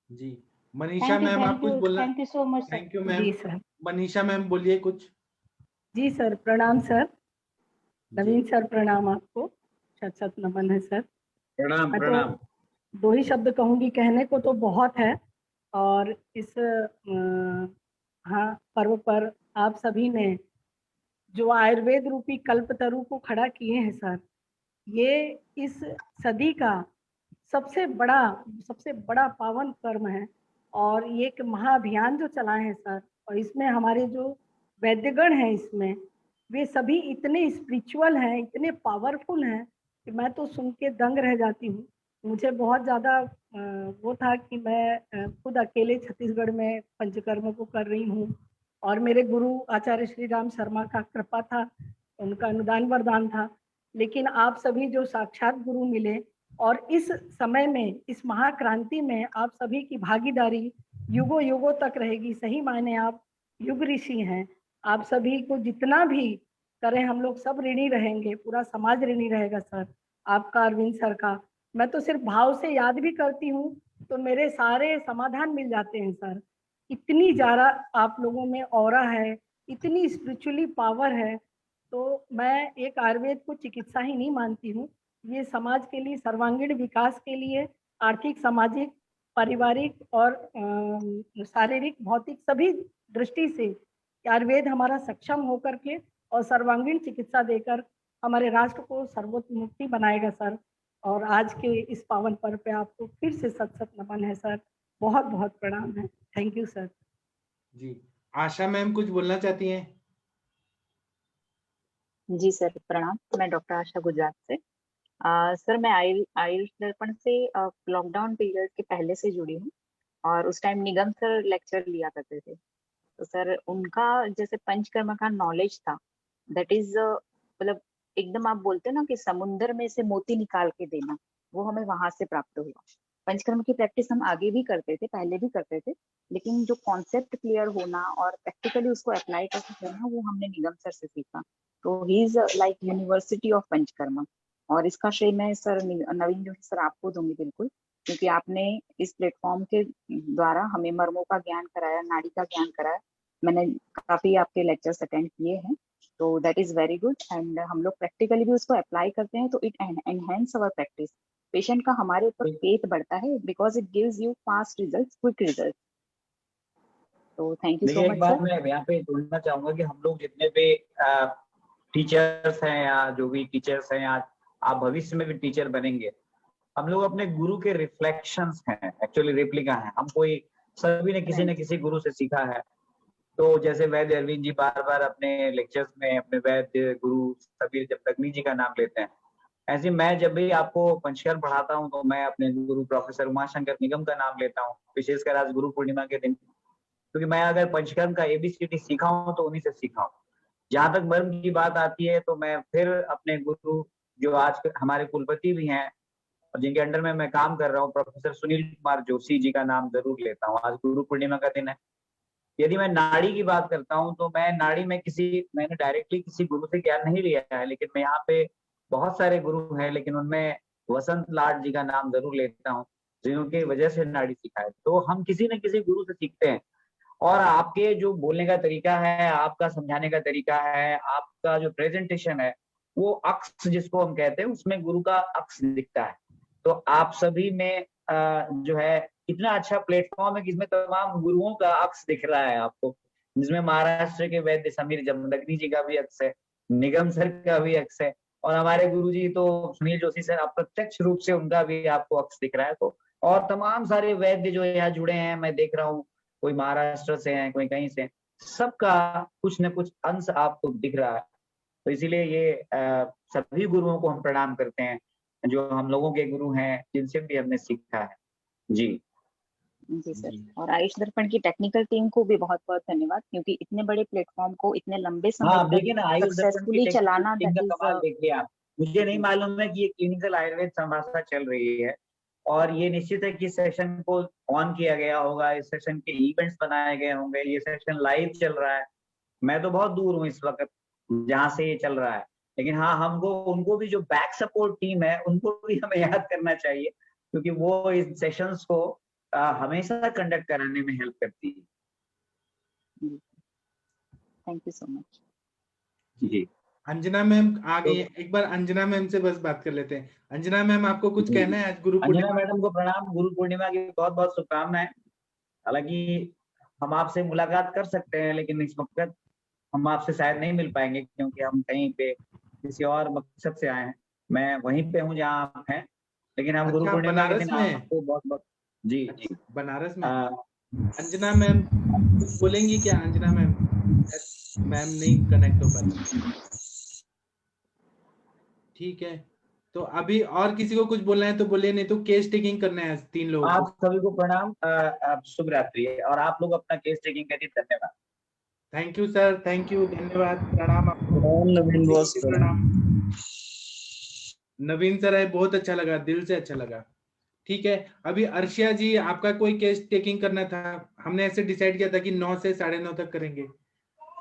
जी मनीषा मैम आप कुछ बोलना? Thank you so much. Thank you ma'am. जी सर। मनीषा मैम बोलिए कुछ। जी सर प्रणाम सर। नवीन सर प्रणाम आपको, शत शत नमन है सर। प्रणाम मैं प्रणाम। तो 2 ही शब्द कहूंगी, कहने को तो बहुत है, और इस हाँ पर्व पर आप सभी ने जो आयुर्वेद रूपी कल्पतरु को खड़ा किए हैं सर, ये इस सदी का सबसे बड़ा पावन कर्म है और ये एक महाअभियान जो चलाए हैं सर, और इसमें हमारे जो वैद्यगण हैं इसमें वे सभी इतने स्पिरिचुअल हैं, इतने पावरफुल हैं कि मैं तो सुन के दंग रह जाती हूँ। मुझे बहुत ज़्यादा वो था कि मैं खुद अकेले छत्तीसगढ़ में पंचकर्म को कर रही हूँ और मेरे गुरु आचार्य श्री राम शर्मा का कृपा था, उनका अनुदान वरदान था। लेकिन आप सभी जो साक्षात गुरु मिले और इस समय में, इस महाक्रांति में आप सभी की भागीदारी युगों युगों तक रहेगी। सही मायने आप युग ऋषि हैं। आप सभी को जितना भी करें हम लोग सब ऋणी रहेंगे, पूरा समाज ऋणी रहेगा सर आपका, अरविंद सर का। मैं तो सिर्फ भाव से याद भी करती हूँ तो मेरे सारे समाधान मिल जाते हैं सर। इतनी ज़्यादा आप लोगों में ऑरा है, इतनी स्पिरिचुअली पावर है। तो मैं एक आयुर्वेद को चिकित्सा ही नहीं मानती हूँ, ये समाज के लिए सर्वांगीण विकास के लिए आर्थिक, सामाजिक, पारिवारिक और शारीरिक, भौतिक सभी दृष्टि से आयुर्वेद हमारा सक्षम होकर के और सर्वांगीण चिकित्सा देकर हमारे राष्ट्र को सर्वोन्मुखी बनाएगा सर। और आज के इस पावन पर्व पे आपको फिर से सत नमन है सर, बहुत बहुत प्रणाम है। Thank you sir. जी, आशा मैम कुछ बोलना चाहती हैं? जी सर, प्रणाम। मैं डॉक्टर आशा गुजरात से। सर मैं आयुष दर्पण से लॉकडाउन पीरियड के पहले से जुड़ी हूँ और उस टाइम निगम सर लेक्चर लिया करते थे। तो सर उनका जैसे पंचकर्म का नॉलेज था, दैट इज मतलब एकदम आप बोलते हैं ना कि समुंदर में से मोती निकाल के देना, वो हमें वहां से प्राप्त हुआ। पंचकर्म की प्रैक्टिस हम आगे भी करते थे, पहले भी करते थे, लेकिन जो कॉन्सेप्ट क्लियर होना और प्रैक्टिकली उसको अप्लाई करके करना वो हमने निगम सर से सीखा। तो he is like university of panchakarma. और इसका श्रेय मैं सर नवीन जोशी सर आपको दूंगी बिल्कुल, क्योंकि आपने इस प्लेटफॉर्म के द्वारा हमें मर्मों का ज्ञान कराया, नाड़ी का ज्ञान कराया। मैंने काफी आपके लेक्चर्स अटेंड किए हैं, तो that is very good. And हम लोग प्रैक्टिकली भी उसको अप्लाई करते हैं तो it enhance our practice. Patient का हमारे ऊपर फेथ बढ़ता है because it gives you fast results, quick results. तो थैंक यू सो मच। एक बात मैं यहाँ पे जोड़ना चाहूंगा कि हम लोग जितने भी टीचर्स हैं या जो भी टीचर्स हैं, या आप भविष्य में भी टीचर बनेंगे, हम लोग अपने गुरु के रिफ्लेक्शंस हैं, एक्चुअली रेप्लिका हैं। हम कोई सभी ने किसी न किसी गुरु से सीखा है। तो जैसे वैद्य अरविंद जी बार बार अपने लेक्चर्स में अपने वैद्य गुरु सबीर जमदग्नि जी का नाम लेते हैं, ऐसे मैं जब भी आपको पंचकर्म पढ़ाता हूँ तो मैं अपने गुरु प्रोफेसर उमाशंकर निगम का नाम लेता हूँ, विशेषकर आज गुरु पूर्णिमा के दिन, क्योंकि मैं अगर पंचकर्म का ABCD सीखा हूँ तो उन्हीं से सीखा हूँ। जहां तक मर्म की बात आती है तो मैं फिर अपने गुरु जो आज हमारे कुलपति भी हैं और जिनके अंडर में मैं काम कर रहा हूँ, प्रोफेसर सुनील कुमार जोशी जी का नाम जरूर लेता हूँ। आज गुरु पूर्णिमा का दिन है। यदि मैं नाड़ी की बात करता हूँ तो मैं नाड़ी में मैंने डायरेक्टली किसी गुरु से ज्ञान नहीं लिया है, लेकिन मैं यहाँ पे बहुत सारे गुरु हैं, लेकिन उनमें वसंत लाड जी का नाम जरूर लेता हूँ, जिनकी वजह से नाड़ी सीखा है। तो हम किसी न किसी गुरु से सीखते हैं। और आपके जो बोलने का तरीका है, आपका समझाने का तरीका है, आपका जो प्रेजेंटेशन है, वो अक्स जिसको हम कहते हैं, उसमें गुरु का अक्स दिखता है। तो आप सभी में जो है इतना अच्छा प्लेटफॉर्म है कि इसमें तमाम गुरुओं का अक्स दिख रहा है आपको, जिसमें महाराष्ट्र के वैद्य समीर जमदग्नि जी का भी अक्स है, निगम सर का भी अक्स है, और हमारे गुरुजी तो सुनील जोशी सर, आप प्रत्यक्ष रूप से उनका भी आपको अक्स दिख रहा है। तो और तमाम सारे वैद्य जो यहाँ जुड़े हैं, मैं देख रहा हूँ, कोई महाराष्ट्र से हैं, कोई कहीं से, सबका कुछ न कुछ अंश आपको दिख रहा है। तो इसीलिए ये सभी गुरुओं को हम प्रणाम करते हैं जो हम लोगों के गुरु हैं, जिनसे भी हमने सीखा है। जी जी सर, और आयुष दर्पण की टेक्निकल टीम को भी बहुत बहुत धन्यवाद, क्योंकि इतने बड़े प्लेटफॉर्म को इतने लंबे समय तक सक्सेसफुली चलाना, देखिए आप, मुझे नहीं मालूम है कि ये क्लिनिकल आयुर्वेद संभाषा चल रही है, और ये निश्चित है कि सेशन को ऑन किया गया होगा, इस सेशन के इवेंट्स बनाए गए होंगे, ये सेशन लाइव चल रहा है। मैं तो बहुत दूर हूँ इस वक्त जहाँ से ये चल रहा है, लेकिन हाँ, हमको उनको भी जो बैक सपोर्ट टीम है उनको भी हमें याद करना चाहिए, क्योंकि वो इस सेशंस को हमेशा कंडक्ट कराने में हेल्प करती है। Thank you so much. जी, अंजना मैम आ गई है, एक बार अंजना मैम से बस बात कर लेते हैं। अंजना मैम, आपको कुछ कहना है आज गुरु पूर्णिमा? अंजना मैडम को प्रणाम, गुरु पूर्णिमा की बहुत बहुत शुभकामनाएं। हालांकि हम आपसे मुलाकात कर सकते हैं, लेकिन इस वक्त हम आपसे शायद नहीं मिल पाएंगे क्योंकि हम कहीं पे किसी और मकसद से आए हैं। मैं वहीं पे हूँ जहाँ आप हैं, लेकिन हम गुरु अच्छा, पूर्णिमा के बनारस दिन में? आपको बहुत बहुत जी जी बनारस में? अंजना मैम कुछ बोलेंगी क्या? अंजना मैम, मैम नहीं कनेक्ट हो पाती। ठीक है, तो अभी और किसी को कुछ बोलना है तो बोलिए, नहीं तो केस टेकिंग करना है 3 लोगों आप को। सभी को प्रणाम, शुभ रात्रि, और आप लोग अपना केस टेकिंग करिए। धन्यवाद। Thank you sir, thank you, धन्यवाद, प्रणाम आपको। नवीन बॉस, प्रणाम। नवीन सर है, बहुत अच्छा लगा, दिल से अच्छा लगा। ठीक है, अभी अर्शिया जी आपका कोई केस टेकिंग करना था? हमने ऐसे डिसाइड किया था कि 9 से 9:30 तक करेंगे।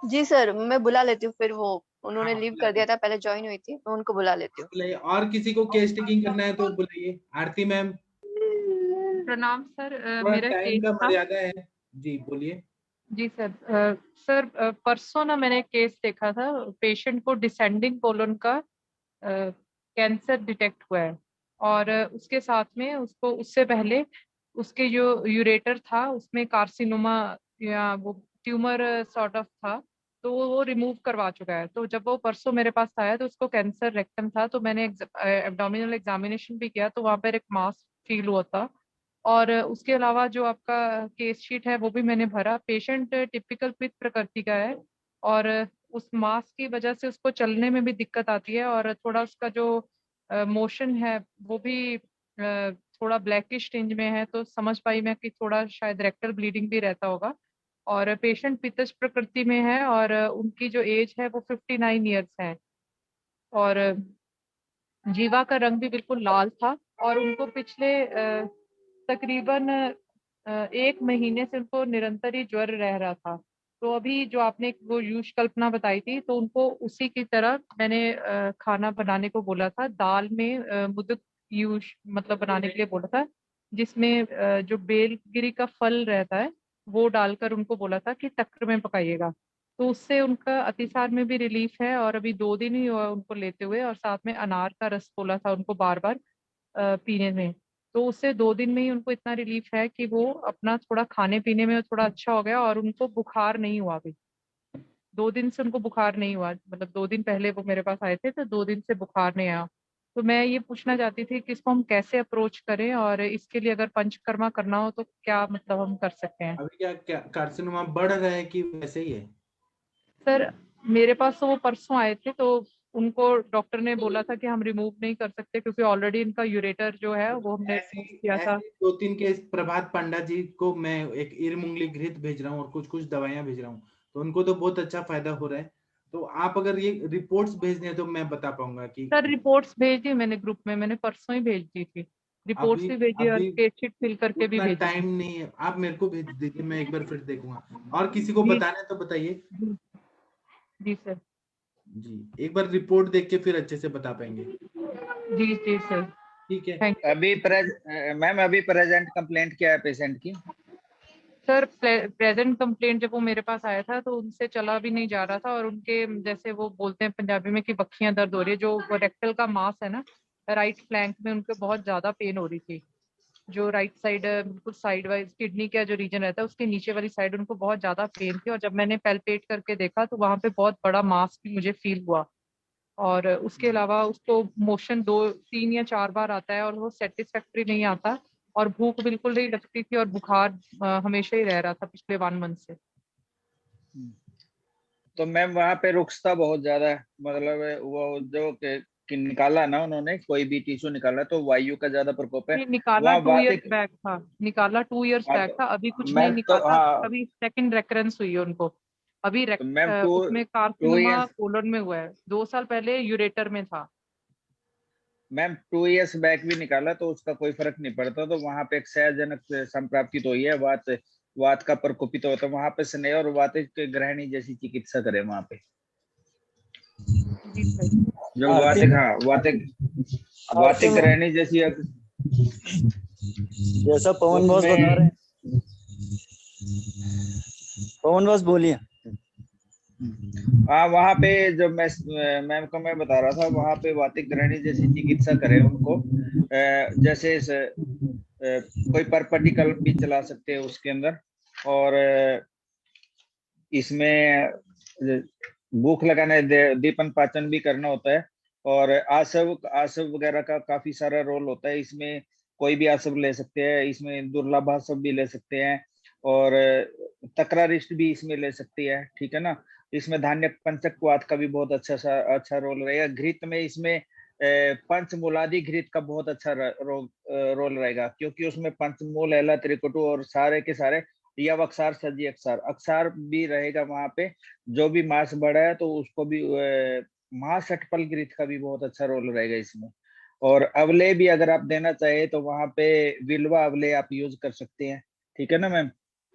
जी सर, मैं बुला लेती हूँ, फिर वो उन्होंने लीव कर दिया था, पहले ज्वाइन हुई थी, मैं उनको बुला लेती हूँ। बुलाइए, और किसी को केस टेकिंग करना है तो बुलाइए। आरती मैम, प्रणाम सर, थोड़ा मेरा टाइम केस का था। मर्यादा है जी, बोलिए। जी सर, सर परसों ना मैंने केस देखा था, पेशेंट को डिसेंडिंग कोलन का कैंसर डिटेक्ट हुआ है, और उसके साथ में उसको उससे पहले उसके जो यूरेटर था उसमें कार्सिनोमा या वो ट्यूमर सॉर्ट ऑफ था, तो वो रिमूव करवा चुका है। तो जब वो परसों मेरे पास आया तो उसको कैंसर रेक्टम था, तो मैंने एब्डोमिनल एग्जामिनेशन भी किया, तो वहाँ पर एक मास फील हुआ था। और उसके अलावा जो आपका केस शीट है वो भी मैंने भरा। पेशेंट टिपिकल पित्त प्रकृति का है, और उस मास की वजह से उसको चलने में भी दिक्कत आती है, और थोड़ा उसका जो मोशन है वो भी थोड़ा ब्लैकिश टिंज में है, तो समझ पाई मैं कि थोड़ा शायद रेक्टल ब्लीडिंग भी रहता होगा। और पेशेंट पित्तज प्रकृति में है, और उनकी जो एज है वो 59 ईयर्स है, और जीवा का रंग भी बिल्कुल लाल था, और उनको पिछले तकरीबन 1 महीने से उनको निरंतर ही ज्वर रह रहा था। तो अभी जो आपने वो यूश कल्पना बताई थी, तो उनको उसी की तरह मैंने खाना बनाने को बोला था। दाल में मुद्दत यूश मतलब बनाने के लिए बोला था, जिसमें जो बेलगिरी का फल रहता है वो डालकर उनको बोला था कि तक्र में पकाइएगा। तो उससे उनका अतिसार में भी रिलीफ है, और अभी 2 दिन ही हुआ उनको लेते हुए, और साथ में अनार का रस बोला था उनको बार बार पीने में। तो उससे 2 दिन में ही उनको इतना रिलीफ है कि वो अपना थोड़ा खाने पीने में थोड़ा अच्छा हो गया, और उनको बुखार नहीं हुआ अभी। 2 दिन से उनको बुखार नहीं हुआ, मतलब 2 दिन पहले वो मेरे पास आए थे तो 2 दिन से बुखार नहीं आया। तो मैं ये पूछना चाहती थी कि इसको हम कैसे अप्रोच करें, और इसके लिए अगर पंचकर्मा करना हो तो क्या मतलब हम कर सकते हैं? अभी क्या कार्सिनोमा बढ़ रहा है कि वैसे ही है? सर मेरे पास तो वो परसों आए थे, तो उनको डॉक्टर ने बोला था कि हम रिमूव नहीं कर सकते क्योंकि ऑलरेडी इनका यूरेटर जो है वो हमने किया था। 2-3 केस प्रभात पांडा जी को मैं एक इरमुंगली घृत भेज रहा हूँ और कुछ दवाइयां भेज रहा हूँ, तो उनको तो बहुत अच्छा फायदा हो रहा है। तो आप अगर ये रिपोर्ट्स भेजने हैं तो मैं बता पाऊंगा कि सर रिपोर्ट्स भेज दी मैंने ग्रुप में, मैंने परसों ही भेज दी थी, रिपोर्ट्स अभी भी भेजी और अभी केस शीट फिल करके भी उतना भेजी। टाइम नहीं है, आप मेरे को भेज दीजिए, मैं एक बार फिर देखूंगा। और किसी को जी बताना है तो बताइए। जी सर। जी, एक बार रिपोर्ट देख के फिर अच्छे से बता पाएंगे। जी जी सर, ठीक है। अभी मैम अभी प्रेजेंट कंप्लेंट क्या है पेशेंट की? सर प्रेजेंट कंप्लेंट जब वो मेरे पास आया था तो उनसे चला भी नहीं जा रहा था, और उनके जैसे वो बोलते हैं पंजाबी में कि बखियां दर्द हो रही है, जो रेक्टल का मास है ना राइट फ्लैंक में, उनको बहुत ज्यादा पेन हो रही थी। जो राइट साइड बिल्कुल साइड वाइज किडनी का जो रीजन रहता है उसके नीचे वाली साइड उनको बहुत ज्यादा पेन थी, और जब मैंने पैल्पेट करके देखा तो वहां पे बहुत बड़ा मास भी मुझे फील हुआ। और उसके अलावा उसको मोशन 2, 3 या 4 बार आता है, और वो सेटिस्फैक्ट्री नहीं आता, और भूख बिल्कुल नहीं लगती थी, और बुखार हमेशा ही रह रहा था पिछले 1 मंथ से। तो मैम वहाँ पे रुकता बहुत ज्यादा है, मतलब वो जो कि निकाला ना उन्होंने कोई भी टिश्यू निकाला तो वायु का ज्यादा प्रकोप है निकाला वहाँ 2 इयर्स बैक था, निकाला 2 इयर्स बैक था, अभी कुछ नहीं मैम तो निकाला। हाँ अभी सेकंड रेकरेंस हुई है उनको, अभी तो मैम उसमें 2 कार्सिनोमा ईयर्स कोलन में हुआ है, 2 साल पहले यूरेटर में था। मैम 2 ईयर्स बैक भी निकाला तो उसका कोई फर्क नहीं पड़ता, तो वहाँ पे एक सहजनक संप्राप्ति तो हुई है, वात का प्रकोपित तो होता है वहाँ पे स्नेह और वातिक ग्रहणी जैसी चिकित्सा करे वहाँ पे। जो वातिक वातिक ग्रहणी जैसी जैसा पवन बॉस बता रहे हैं। पवन बॉस बोलिए। हाँ वहाँ पे जो मैम को मैं बता रहा था वहाँ पे वातिक ग्रहणी जैसी चिकित्सा करे उनको, जैसे कोई परपटिकल भी चला सकते हैं उसके अंदर, और इसमें भूख लगाने दीपन पाचन भी करना होता है। और आसव आसव वगैरह का काफी सारा रोल होता है इसमें। कोई भी आसव ले सकते हैं इसमें, दुर्लभ आसव भी ले सकते हैं और तक्रारिष्ट भी इसमें ले सकती है, ठीक है ना। इसमें धान्य पंचक वात का भी बहुत अच्छा रोल रहेगा। घृत में इसमें पंचमूलादि घृत का बहुत अच्छा रोल रहेगा, क्योंकि उसमें पंचमूल, एला, त्रिकुटु और सारे के सारे यव अक्षार, सजी अक्षार, अक्षार भी रहेगा वहां पे। जो भी मांस बढ़ा है तो उसको भी महाषटपल घृत का भी बहुत अच्छा रोल रहेगा इसमें। और अवले भी अगर आप देना चाहे तो वहां पे विल्वा अवले आप यूज कर सकते हैं, ठीक है ना मैम।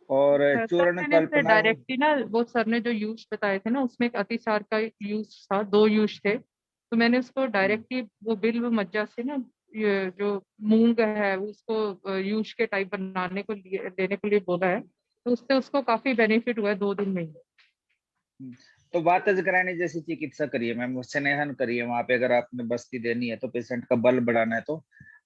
और चूर्ण कल्पना डायरेक्टली ना वो सर ने जो यूज बताए थे ना उसमें एक अतिसार का यूज था, 2 यूज थे, तो मैंने उसको डायरेक्टली वो बिल्व मज्जा से ना ये जो मूंग है उसको यूज के टाइप बनाने को देने के लिए बोला है, तो उससे उसको काफी बेनिफिट हुआ है 2 दिन में ही। तो वातज कराने जैसी चिकित्सा करिए मैम, स्नेहन करिए वहां पे। अगर आपने बस्ती देनी है तो पेशेंट का बल बढ़ाना है तो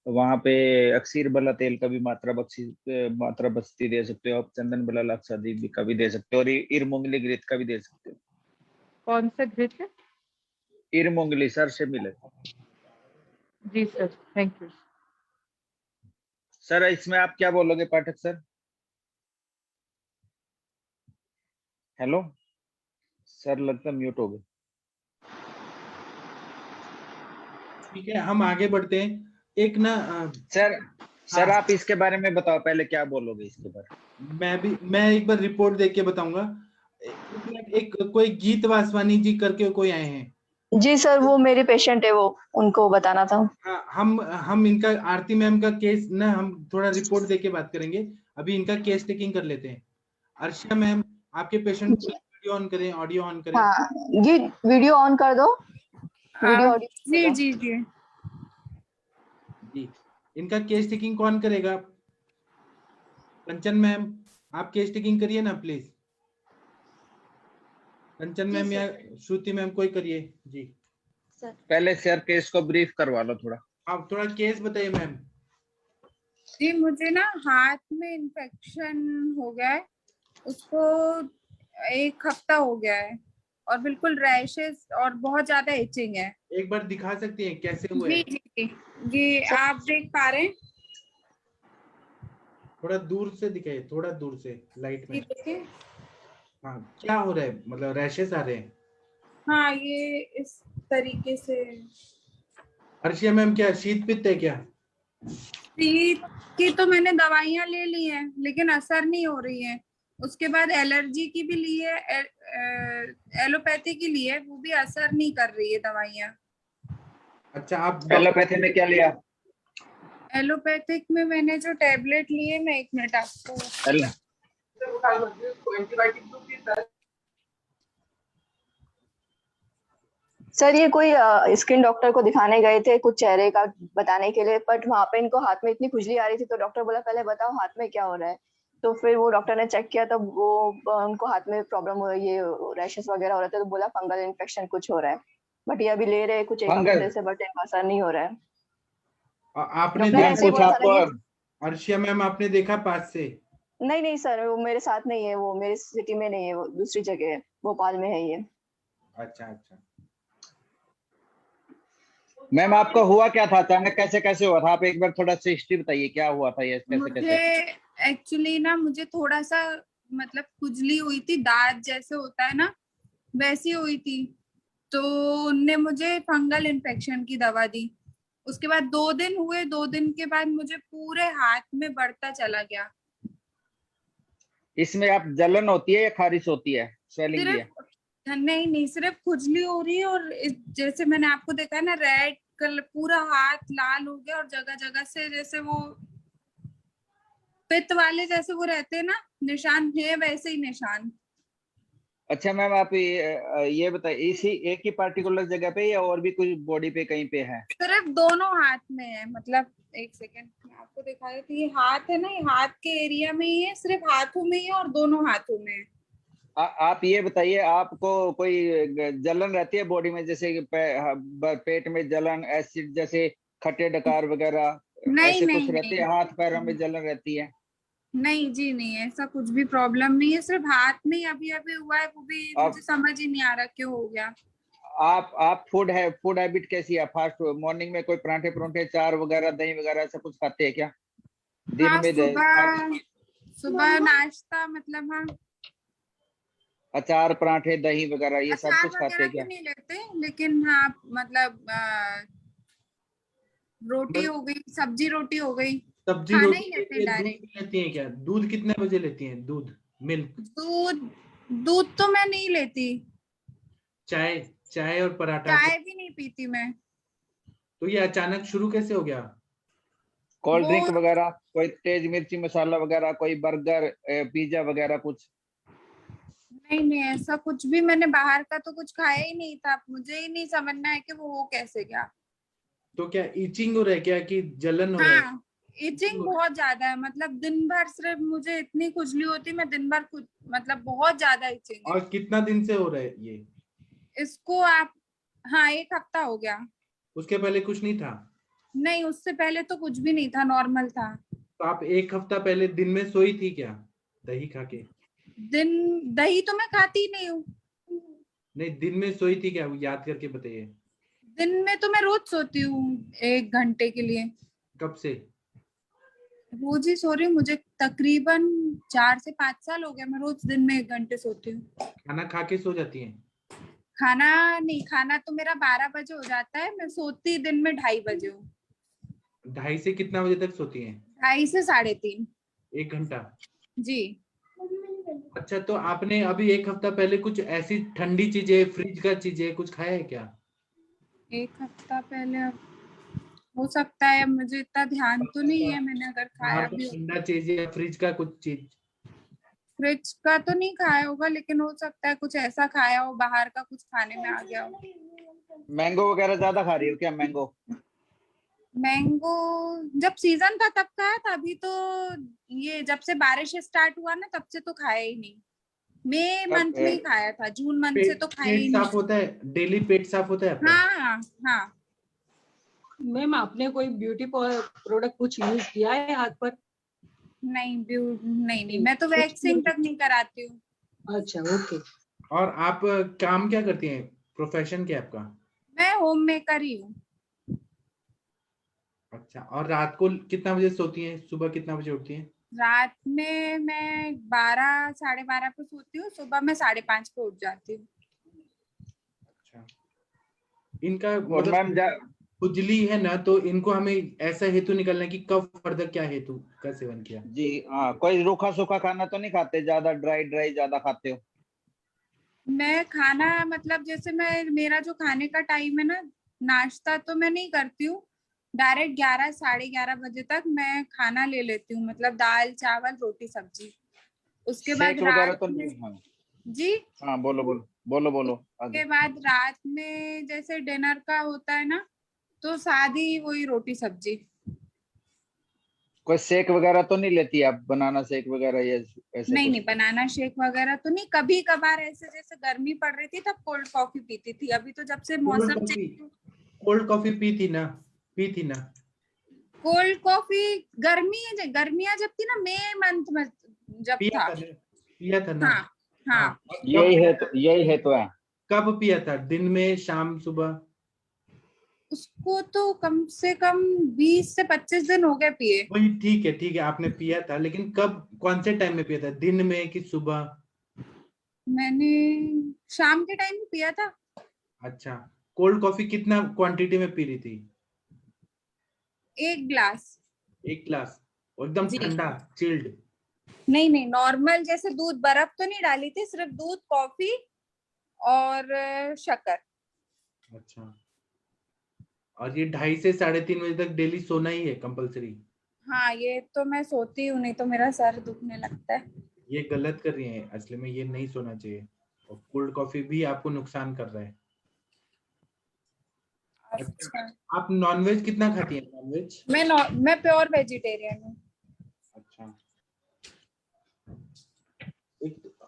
वहां पे अक्सीर बला तेल का भी मात्रा बस्ती दे सकते हो आप, चंदन बला लाक्षादीप का भी दे सकते हो, और इरमुंगली घृत का भी दे सकते हो। कौन सा घृत है? इरमुंगली सर से मिले। जी सर, थैंक यू सर। इसमें आप क्या बोलोगे पाठक सर? हेलो सर, लगता म्यूट हो गए। ठीक है, हम आगे बढ़ते हैं। एक ना सर आप इसके बारे में बताओ, पहले क्या बोलोगे इसके बारे में? मैं एक बार रिपोर्ट देख के बताऊंगा। एक कोई गीत वासवानी जी करके कोई आए हैं। जी सर, वो मेरे पेशेंट है, वो उनको बताना था। हाँ, हम इनका आरती मैम का केस ना हम थोड़ा रिपोर्ट देके बात करेंगे। अभी इनका केस टेकिंग कर लेते हैं। अर्शिया मैम, आपके पेशेंट वीडियो ऑन करें, ऑडियो ऑन करें। हाँ जी, वीडियो ऑन कर दो। वीडियो जी जी जी जी। इनका केस टेकिंग कौन करेगा? कंचन मैम, आप केस टेकिंग करिए ना प्लीज। कंचन मैम या श्रुति मैम कोई करिए जी। पहले सर केस को ब्रीफ करवा लो थोड़ा। आप थोड़ा केस बताइए मैम। जी, मुझे ना हाथ में इन्फेक्शन हो गया है, उसको 1 हफ्ता हो गया है और बिल्कुल रैशेस और बहुत ज्यादा इचिंग है। एक बार दिखा सकती हैं कैसे हुए? जी जी जी जी, आप देख पा रहे हैं? थोड़ा दूर से दिखाइए, थोड़ा दूर से लाइट में। देखिए, हाँ, क्या हो रहा है? मतलब रैशेस आ रहे हैं? हाँ ये इस तरीके से। अर्शिया मैम, क्या शीत पित्त है क्या? शीत की तो मैंने दवाइयां ले ली हैं लेकिन असर नहीं हो रही है। उसके बाद एलर्जी की भी ली है, एलोपैथी की ली है, वो भी असर नहीं कर रही है दवाइयां। अच्छा, आप एलोपैथी में क्या लिया? एलोपैथिक में मैंने जो टैबलेट लिए, मैं 1 मिनट आपको सर ये कोई स्किन डॉक्टर को दिखाने गए थे कुछ चेहरे का बताने के लिए, बट वहां पे इनको हाथ में इतनी खुजली आ रही थी तो डॉक्टर बोला पहले बताओ हाथ में क्या हो रहा है। तो फिर वो डॉक्टर ने चेक किया तो वो उनको हाथ में प्रॉब्लम हो रही है, रैशेस वगैरह हो रहे थे, तो बोला फंगल इन्फेक्शन कुछ हो रहा है। बट ये अभी ले रहे हैं कुछ 1 हफ्ते से, बट इनका असर नहीं हो रहा है। आपने अर्शिया मैम आपने देखा पास से? नहीं नहीं सर, वो मेरे साथ नहीं है, वो मेरे सिटी में नहीं है, वो दूसरी जगह है, भोपाल में है ये। अच्छा अच्छा मैम, आपका हुआ क्या था अचानक, कैसे कैसे हुआ था? आप एक बार थोड़ा सा हिस्ट्री बताइए, क्या हुआ था ये कैसे कैसे? मुझे एक्चुअली ना मुझे थोड़ा सा मतलब खुजली हुई थी, दांत जैसे होता है ना वैसी हुई थी, तो उनने मुझे फंगल इन्फेक्शन की दवा दी। उसके बाद 2 दिन हुए, 2 दिन के बाद मुझे पूरे हाथ में बढ़ता चला गया। इसमें आप जलन होती है या खारिश होती है, स्वेलिंग है? नहीं नहीं, सिर्फ खुजली हो रही है और जैसे मैंने आपको देखा ना रेड कलर, पूरा हाथ लाल हो गया और जगह जगह से जैसे वो पित्त वाले जैसे वो रहते हैं ना निशान है, वैसे ही निशान। अच्छा मैम, आप ये बताइए, इसी एक ही पार्टिकुलर जगह पे या और भी कुछ बॉडी पे कहीं पे है? सिर्फ दोनों हाथ में है, मतलब 1 सेकेंड मैं आपको दिखा रही थी, ये हाथ है ना, ये हाथ के एरिया में ही है, सिर्फ हाथों में ही है और दोनों हाथों में है। आप ये बताइए, आपको कोई जलन रहती है बॉडी में, जैसे पेट में जलन, एसिड जैसे खट्टे डकार वगैरह, नहीं ऐसे नहीं कुछ रहती है? हाथ पैरों में जलन रहती है? नहीं जी, नहीं ऐसा कुछ भी प्रॉब्लम नहीं है, सिर्फ हाथ में ही अभी अभी हुआ है, वो भी मुझे समझ ही नहीं आ रहा क्यों हो गया। आप फूड हैबिट कैसी है? फास्ट मॉर्निंग में कोई पराठे पराठे, चार वगैरह, दही वगैरह ऐसा कुछ खाते हैं क्या? दिन हाँ, में सुबह नाश्ता मतलब, हाँ अचार, पराठे, दही वगैरह ये सब अचार कुछ खाते वगैरह हैं तो क्या? नहीं लेते, लेकिन हाँ मतलब रोटी हो गई, सब्जी रोटी हो गई, सब्जी खाना रोटी ही लेते लेती हैं है, दूध डायरेक्ट। भी लेती है क्या? दूध कितने बजे लेती हैं? दूध, मिल्क? दूध तो मैं नहीं लेती, चाय, चाय और पराठा चाय भी नहीं पीती मैं। तो ये अचानक शुरू कैसे हो गया? कोल्ड ड्रिंक वो वगैरह, कोई तेज मिर्ची मसाला वगैरह, कोई बर्गर, पिज्जा वगैरह कुछ? नहीं नहीं, ऐसा कुछ भी मैंने बाहर का तो कुछ खाया ही नहीं था, मुझे ही नहीं समझना है कि वो हो कैसे गया। तो क्या इचिंग हो रहा है क्या, कि जलन हो रहा है? हाँ, इचिंग बहुत ज्यादा है, मतलब दिन भर सिर्फ मुझे इतनी खुजली होती, मैं दिन भर मतलब बहुत ज्यादा इचिंग है। और कितना दिन से हो रहा है ये? इसको आप, हाँ 1 हफ्ता हो गया। उसके पहले कुछ नहीं था? नहीं, उससे पहले तो कुछ भी नहीं था, नॉर्मल था। तो आप 1 हफ्ता पहले दिन में सोई थी क्या, दही खा के? दही तो मैं खाती ही नहीं हूँ। नहीं, दिन में सोई थी क्या, वो याद करके बताइए। दिन में तो मैं रोज सोती हूँ 1 घंटे के लिए। कब से? रोज ही सो रही हूँ, मुझे तकरीबन 4 से 5 साल हो गया, मैं रोज दिन में 1 घंटे सोती हूँ। खाना खा के सो जाती हैं? खाना नहीं, खाना तो मेरा 12 बजे हो जाता है, मैं सोती दिन में 2:30 बजे हूँ। 2:30 से कितना बजे तक सोती हैं? 2:30 से 3:30। 1 घंटा? जी। अच्छा, तो आपने अभी 1 हफ्ता पहले कुछ ऐसी ठंडी चीजें, फ्रिज का चीजें कुछ खाया है क्या? 1 हफ्ता पहले हो सकता है, मुझे इतना ध्यान तो नहीं है, मैंने अगर खाया बाहर का भी हो। ठंडा चीज या फ्रिज का कुछ चीज? फ्रिज का तो नहीं खाया होगा, लेकिन हो सकता है कुछ ऐसा खाया हो, बाहर का कुछ खाने में आ गया हो। मैंगो वगैरह ज्यादा खा रही हो क्या? मैंगो जब सीजन था तब खाया था, अभी तो ये जब से बारिश स्टार्ट हुआ ना तब से तो खाया ही नहीं। मई मंथ में ही खाया था, जून मंथ से तो खाया ही पेट साफ नहीं। होता है डेली? पेट साफ होता है आपका? हाँ हाँ। मैम, आपने कोई ब्यूटी प्रोडक्ट कुछ यूज किया है हाथ पर? नहीं नहीं, मैं तो वैक्सिंग तक नहीं कराती हूँ। अच्छा, ओके। और आप काम क्या करती हैं, प्रोफेशन क्या है आपका? मैं होम मेकर ही हूँ। अच्छा, और रात को कितना बजे सोती हैं, सुबह कितना बजे उठती हैं? रात में मैं 12 साढ़े 12 पे सोती हूँ, सुबह मैं 5:30 पे उठ जाती हूँ। इनका और मैम खुजली है ना, तो इनको हमें ऐसा हेतु निकलना है कि कब फर्दर क्या हेतु का सेवन किया। जी हाँ, कोई रूखा सूखा खाना तो नहीं खाते? ज्यादा ड्राई ज्यादा खाते हो? मैं खाना मतलब जैसे मेरा जो खाने का टाइम है ना, नाश्ता तो मैं नहीं करती हूँ, डायरेक्ट 11 साढ़े 11 बजे तक मैं खाना ले लेती हूँ, मतलब दाल चावल रोटी सब्जी। उसके बाद शेक वगैरह रात तो में, नहीं? हाँ जी हाँ, बोलो उसके आगे। बाद रात में जैसे डिनर का होता है ना, तो सादी वही रोटी सब्जी। कोई शेक वगैरह तो नहीं लेती आप? बनाना शेक वगैरह या ऐसे नहीं कुछ? नहीं, बनाना शेक वगैरह तो नहीं, कभी कभार ऐसे जैसे गर्मी पड़ रही थी तब कोल्ड कॉफी पीती थी, अभी तो जब से मौसम चेंज। कोल्ड कॉफी पी थी ना? कोल्ड कॉफी गर्मियां जब थी ना, मई मंथ में जब था। पिया था ना? हाँ। यही है तो है। कब पिया था, दिन में, शाम, सुबह? उसको तो कम से कम 20 से 25 दिन हो गए पिए। वही, ठीक है, आपने पिया था, लेकिन कब, कौन से टाइम में पिया था, दिन में कि सुबह? मैंने शाम के टाइम में पिया था। अच्छा, कोल्ड कॉफी कितना क्वांटिटी में पी रही थी? 1 गिलास। 1 गिलास? एकदम ठंडा, चिल्ड? नहीं, नॉर्मल जैसे दूध, बर्फ तो नहीं डाली थी, सिर्फ दूध, कॉफी और शक्कर। अच्छा, और ये 2:30 से 3:30 बजे तक डेली सोना ही है कंपलसरी? हाँ, ये तो मैं सोती हूँ, नहीं तो मेरा सर दुखने लगता है। ये गलत कर रही हैं, असली में ये नहीं सोना चाहिए, और कोल्ड कॉफी भी आपको नुकसान कर रहा है। अच्छा। आप नॉनवेज कितना खाती हैं? नॉनवेज? मैं प्योर वेजिटेरियन हूँ। अच्छा,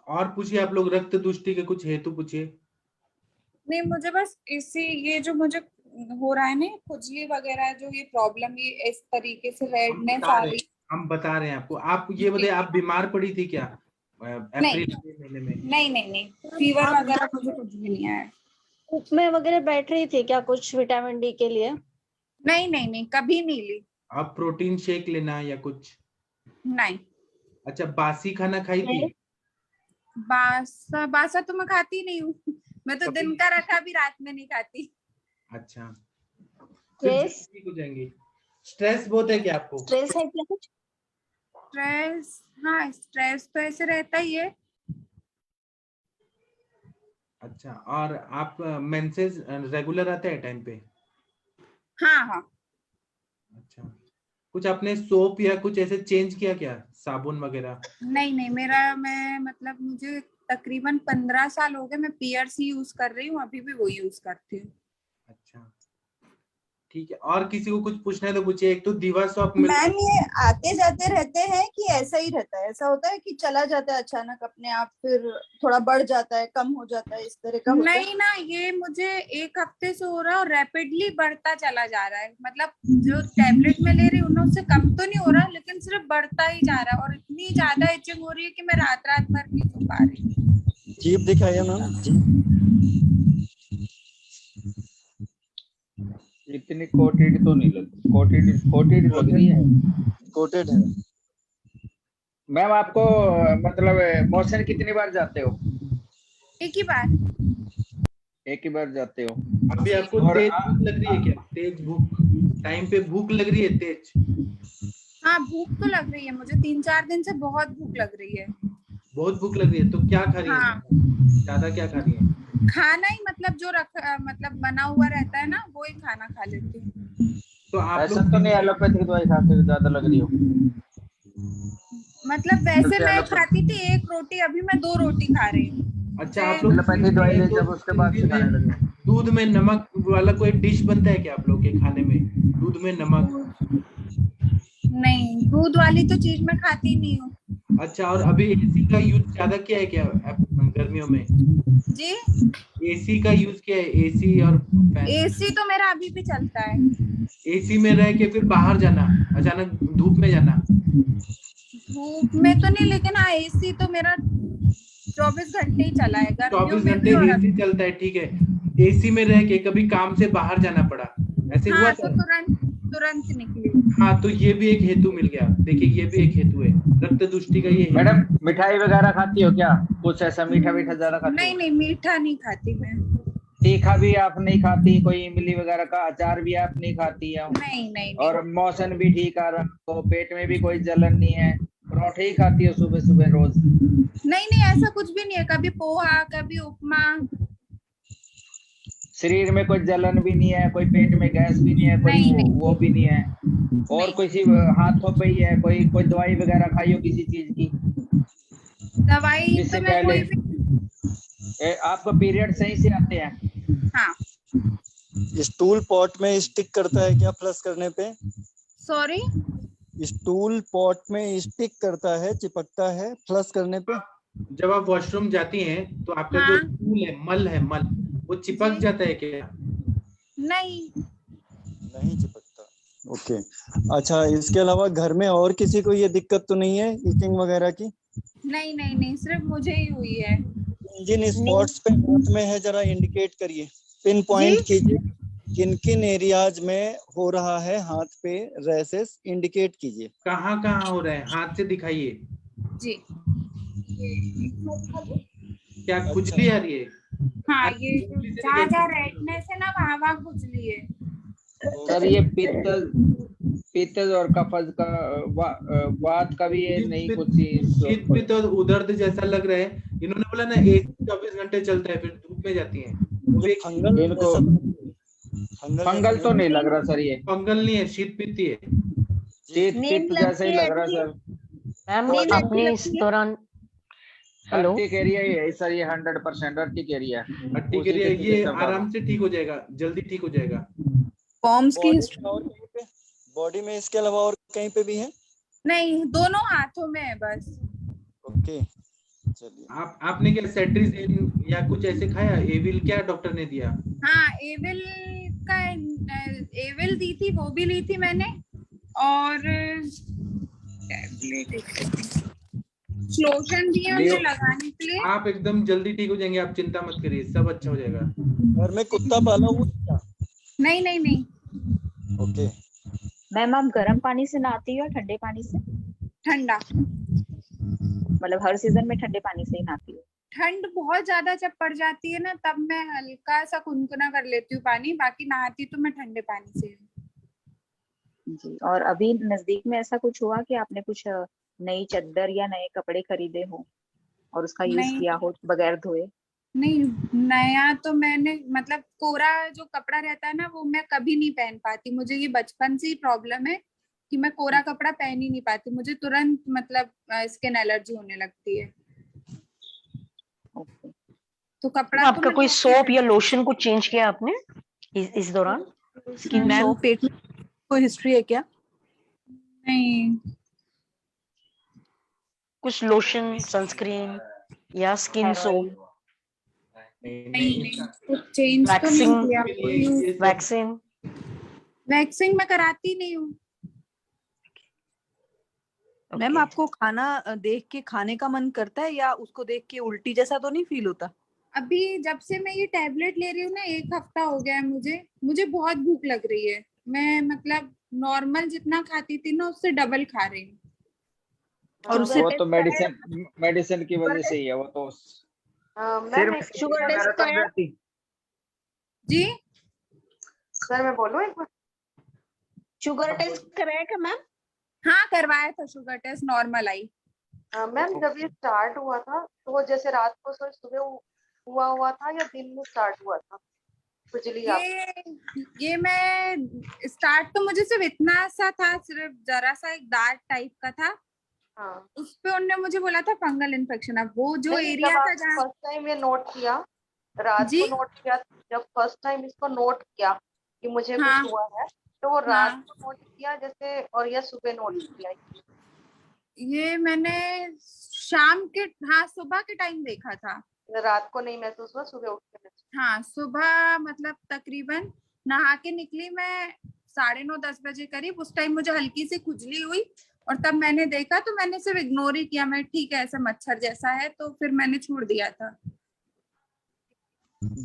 और पूछिए आप लोग, रक्त दुष्टि के कुछ हेतु पूछिए। नहीं, मुझे बस ये जो मुझे हो रहा है ना, खुजली वगैरह जो ये प्रॉब्लम, ये इस तरीके से रेडनेस आ रही। हम बता रहे हैं आपको। आप ये बताइए, आप बीमार पड़ी थी क्या अप्रैल महीने में? नहीं, फीवर वगैरह मुझे कुछ भी नहीं आया। धूप में वगैरह बैठ रही थी क्या कुछ विटामिन डी के लिए? नहीं, कभी नहीं ली। आप प्रोटीन शेक लेना या कुछ? नहीं। अच्छा, बासी खाना खाई थी? बासा तो मैं खाती नहीं हूँ। मैं तो दिन का रखा भी रात में नहीं खाती। अच्छा, फिर ठीक हो जाएंगे। स्ट्रेस बहुत है क्या आपको? स्ट्रेस है क्या कुछ? स्ट्रेस, हाँ स्ट्रेस तो ऐसे रहता ही है। अच्छा, और आप मेंसेस रेगुलर आते हैं टाइम पे? हाँ। अच्छा, कुछ आपने सोप या कुछ ऐसे चेंज किया क्या, साबुन वगैरह? नहीं, मैं मतलब मुझे तकरीबन 15 साल हो गए, मैं पीआरसी यूज कर रही हूँ, अभी भी वो यूज करती हूँ। अच्छा, ठीक है। और किसी को कुछ पूछना है तो पूछिए। एक तो दीवा शॉप में मैम ये आते जाते रहते हैं कि ऐसा ही रहता है? ऐसा होता है कि चला जाता है अचानक अपने आप, फिर थोड़ा बढ़ जाता है, कम हो जाता है, इस तरह का होता है? नहीं ना, ये मुझे 1 हफ्ते से हो रहा है और रैपिडली बढ़ता चला जा रहा है। मतलब जो टैबलेट में ले रही हूँ उससे कम तो नहीं हो रहा, लेकिन सिर्फ बढ़ता ही जा रहा है और इतनी ज्यादा इचिंग हो रही है कि मैं रात भर नहीं सो पा रही। जीभ दिखाइए मैम। इतनी कोटेड तो नहीं लगती, कोटेड लग रही है। कोटेड है मैम। आपको मतलब मोशन कितनी बार जाते हो? एक ही बार जाते हो। अभी आपको तेज भूख लग रही है क्या? तेज भूख, टाइम पे भूख लग रही है तेज? हाँ, भूख तो लग रही है मुझे, 3-4 दिन से बहुत भूख लग रही है। बहुत भूख लग रही है, तो क्या खा रही है? हाँ। ज्यादा क्या खा रही है? खाना ही मतलब जो मतलब बना हुआ रहता है ना, वो ही खाना खा लेती हूँ। तो आप ऐसा तो नहीं एलोपैथिक दवाई खाते हुए ज्यादा लग रही हो? मतलब वैसे मैं खाती थी 1 रोटी, अभी मैं 2 रोटी खा रही हूँ। अच्छा, आप लोग एलोपैथिक दवाई ले जब उसके बाद से खाने लगे। दूध में नमक वाला कोई डिश बनता है क्या आप लोग के खाने में? दूध में नमक? नहीं, दूध वाली तो चीज मैं खाती नहीं हूँ। अच्छा, और अभी एसी का यूज ज्यादा किया है क्या गर्मियों में? जी, एसी का यूज किया है? एसी और फैन? एसी तो मेरा अभी भी चलता है। एसी में रह के फिर बाहर जाना, अचानक धूप में जाना? धूप में तो नहीं, लेकिन हाँ एसी तो मेरा 24 घंटे ही चला है। 24 घंटे एसी चलता है, ठीक है। एसी में रह के कभी काम से बाहर जाना पड़ा, ऐसे हुआ? तो तुरंत निकली। हाँ, तो ये भी एक हेतु मिल गया। देखिए, ये भी एक हेतु है, रक्त दुष्टि का ये। मैडम, मिठाई वगैरह खाती हो क्या? कुछ ऐसा मीठा ज्यादा खाती हो? नहीं, मीठा नहीं खाती मैं। तीखा भी आप नहीं खाती? कोई इमली वगैरह का अचार भी आप नहीं खाती है? नहीं। और मौसम भी ठीक आ रहा, तो पेट में भी कोई जलन नहीं है? परोठे ही खाती हो सुबह सुबह रोज? नहीं, ऐसा कुछ भी नहीं है। कभी पोहा, कभी उपमा। शरीर में कोई जलन भी नहीं है, कोई पेट में गैस भी नहीं है, कोई वो भी नहीं है? और किसी हाथों पे ही है? कोई दवाई वगैरह खाई हो किसी चीज की? दवाई तो मैं कोई भी। आपको पीरियड सही से आते हैं? हाँ। स्टूल पॉट में स्टिक करता है क्या फ्लश करने पे? सॉरी? स्टूल पॉट में स्टिक करता है, चिपकता है फ्लश करने पे? जब आप वॉशरूम जाती हैं तो आपका जो स्टूल है, मल वो चिपक जाता है क्या? नहीं चिपकता। ओके, अच्छा, इसके अलावा घर में और किसी को ये दिक्कत तो नहीं है ईटिंग वगैरह की? नहीं, सिर्फ मुझे ही हुई है। जिन स्पॉट्स पे हाथ में है जरा इंडिकेट करिए, पिन पॉइंट कीजिए, किन एरियाज में हो रहा है हाथ पे रैसेस, इंडिकेट कीजिए। कहाँ हो रहा है, हाथ से दिखाइए। जी। क्या खुजली आ रही है? हाँ, ये जहाँ रेडनेस है ना, वहाँ खुजली है। सर, ये पित्त और कफज का वात का भी ये नहीं कुछ? शीत पित्त और उदर्द जैसा लग रहा है। इन्होंने बोला ना एसी 24 घंटे चलता है, फिर धूप में जाती है। फंगल तो नहीं लग रहा सर? ये फंगल नहीं है, शीत पित्त ही है। शीत पित्त जैसा ही लग रहा सर। मैम आपने इस दौरान अर्टिक एरिया ही है सर, ये 100% अर्टिक एरिया। अर्टिक एरिया ये आराम से ठीक हो जाएगा, जल्दी ठीक हो जाएगा। फॉर्म्स की बॉडी में इसके अलावा और कहीं पे भी है? नहीं, दोनों हाथों में है बस। ओके, चलिए। आपने क्या सेट्रिजिन या कुछ ऐसे खाया? एविल क्या डॉक्टर ने दिया? हाँ, एविल दी थी, वो भी ली थी मैंने। और टैबलेट लोशन दिए उन्हें लगाने के लिए। आप एकदम जल्दी ठीक हो जाएंगे, आप चिंता मत करिए, सब अच्छा हो जाएगा। घर में कुत्ता पाला हुआ है क्या? नहीं नहीं नहीं। ओके। मैम आप गर्म पानी से नहाती हो या ठंडे पानी से? ठंडा। मतलब हर सीजन में ठंडे पानी से ही नहाती हो? ठंड बहुत ज्यादा जब पड़ जाती है ना तब मैं हल्का सा कुनकुना कर लेती हूँ पानी, बाकी नहाती तो मैं ठंडे पानी से। जी। और अभी नजदीक में ऐसा कुछ हुआ कि आपने कुछ नई चादर या नए कपड़े खरीदे हो और उसका यूज नहीं किया हो बगैर धोए? नहीं, नया तो मैंने मतलब कोरा जो कपड़ा रहता है ना वो मैं कभी नहीं पहन पाती। मुझे ये बचपन से ही प्रॉब्लम है कि मैं कोरा कपड़ा पहन ही नहीं पाती, मुझे तुरंत मतलब स्किन एलर्जी होने लगती है। तो कपड़ा तो आपका कोई सोप या लोशन कुछ चेंज किया आपने इस दौरान? Skin ma'am soap? पेट में कोई हिस्ट्री है क्या? नहीं। कुछ लोशन, सनस्क्रीन या स्किन सोप? नहीं कुछ चेंज तो नहीं किया। वैक्सीन? वैक्सिंग मैं कराती नहीं हूँ। मैम आपको खाना देख के खाने का मन करता है या उसको देख के उल्टी जैसा तो नहीं फील होता? अभी जब से मैं ये टैबलेट ले रही हूँ ना 1 हफ्ता हो गया है, मुझे बहुत भूख लग रही है। मैं मतलब नॉर्मल जितना खाती थी ना उससे डबल खा रही हूँ। और उससे वो तो मेडिसिन की वजह से ही है। वो तो मैम शुगर टेस्ट कराया? जी सर मैं बोलूं एक बार? शुगर टेस्ट कराया क्या मैम? हाँ करवाया था, शुगर टेस्ट नॉर्मल आई। मैम जब ये स्टार्ट हुआ था तो वो जैसे रात को सर सुबह हुआ था या दिन में स्टार्ट हुआ था खुजली? ये मैं स्टार्ट तो मुझे सिर्फ इतना सा था, सिर्फ जरा सा एक दाग टाइप का था। हाँ। उस पे उन्होंने मुझे बोला था फंगल इन्फेक्शन। अब वो जो एरिया था जहाँ फर्स्ट टाइम ये नोट किया रात को नोट किया, जब फर्स्ट टाइम इसको नोट किया कि मुझे कुछ हुआ है तो वो रात को नोट किया जैसे और या सुबह नोट किया? ये मैंने शाम के सुबह के टाइम देखा था। रात को नहीं महसूस हुआ, सुबह उठ के? हाँ सुबह मतलब तकरीबन नहा के निकली मैं 9:30-10 बजे करीब। उस टाइम मुझे हल्की सी खुजली हुई और तब मैंने देखा तो मैंने सिर्फ इग्नोर ही किया। मैं ठीक है ऐसा मच्छर जैसा है तो फिर मैंने छोड़ दिया था।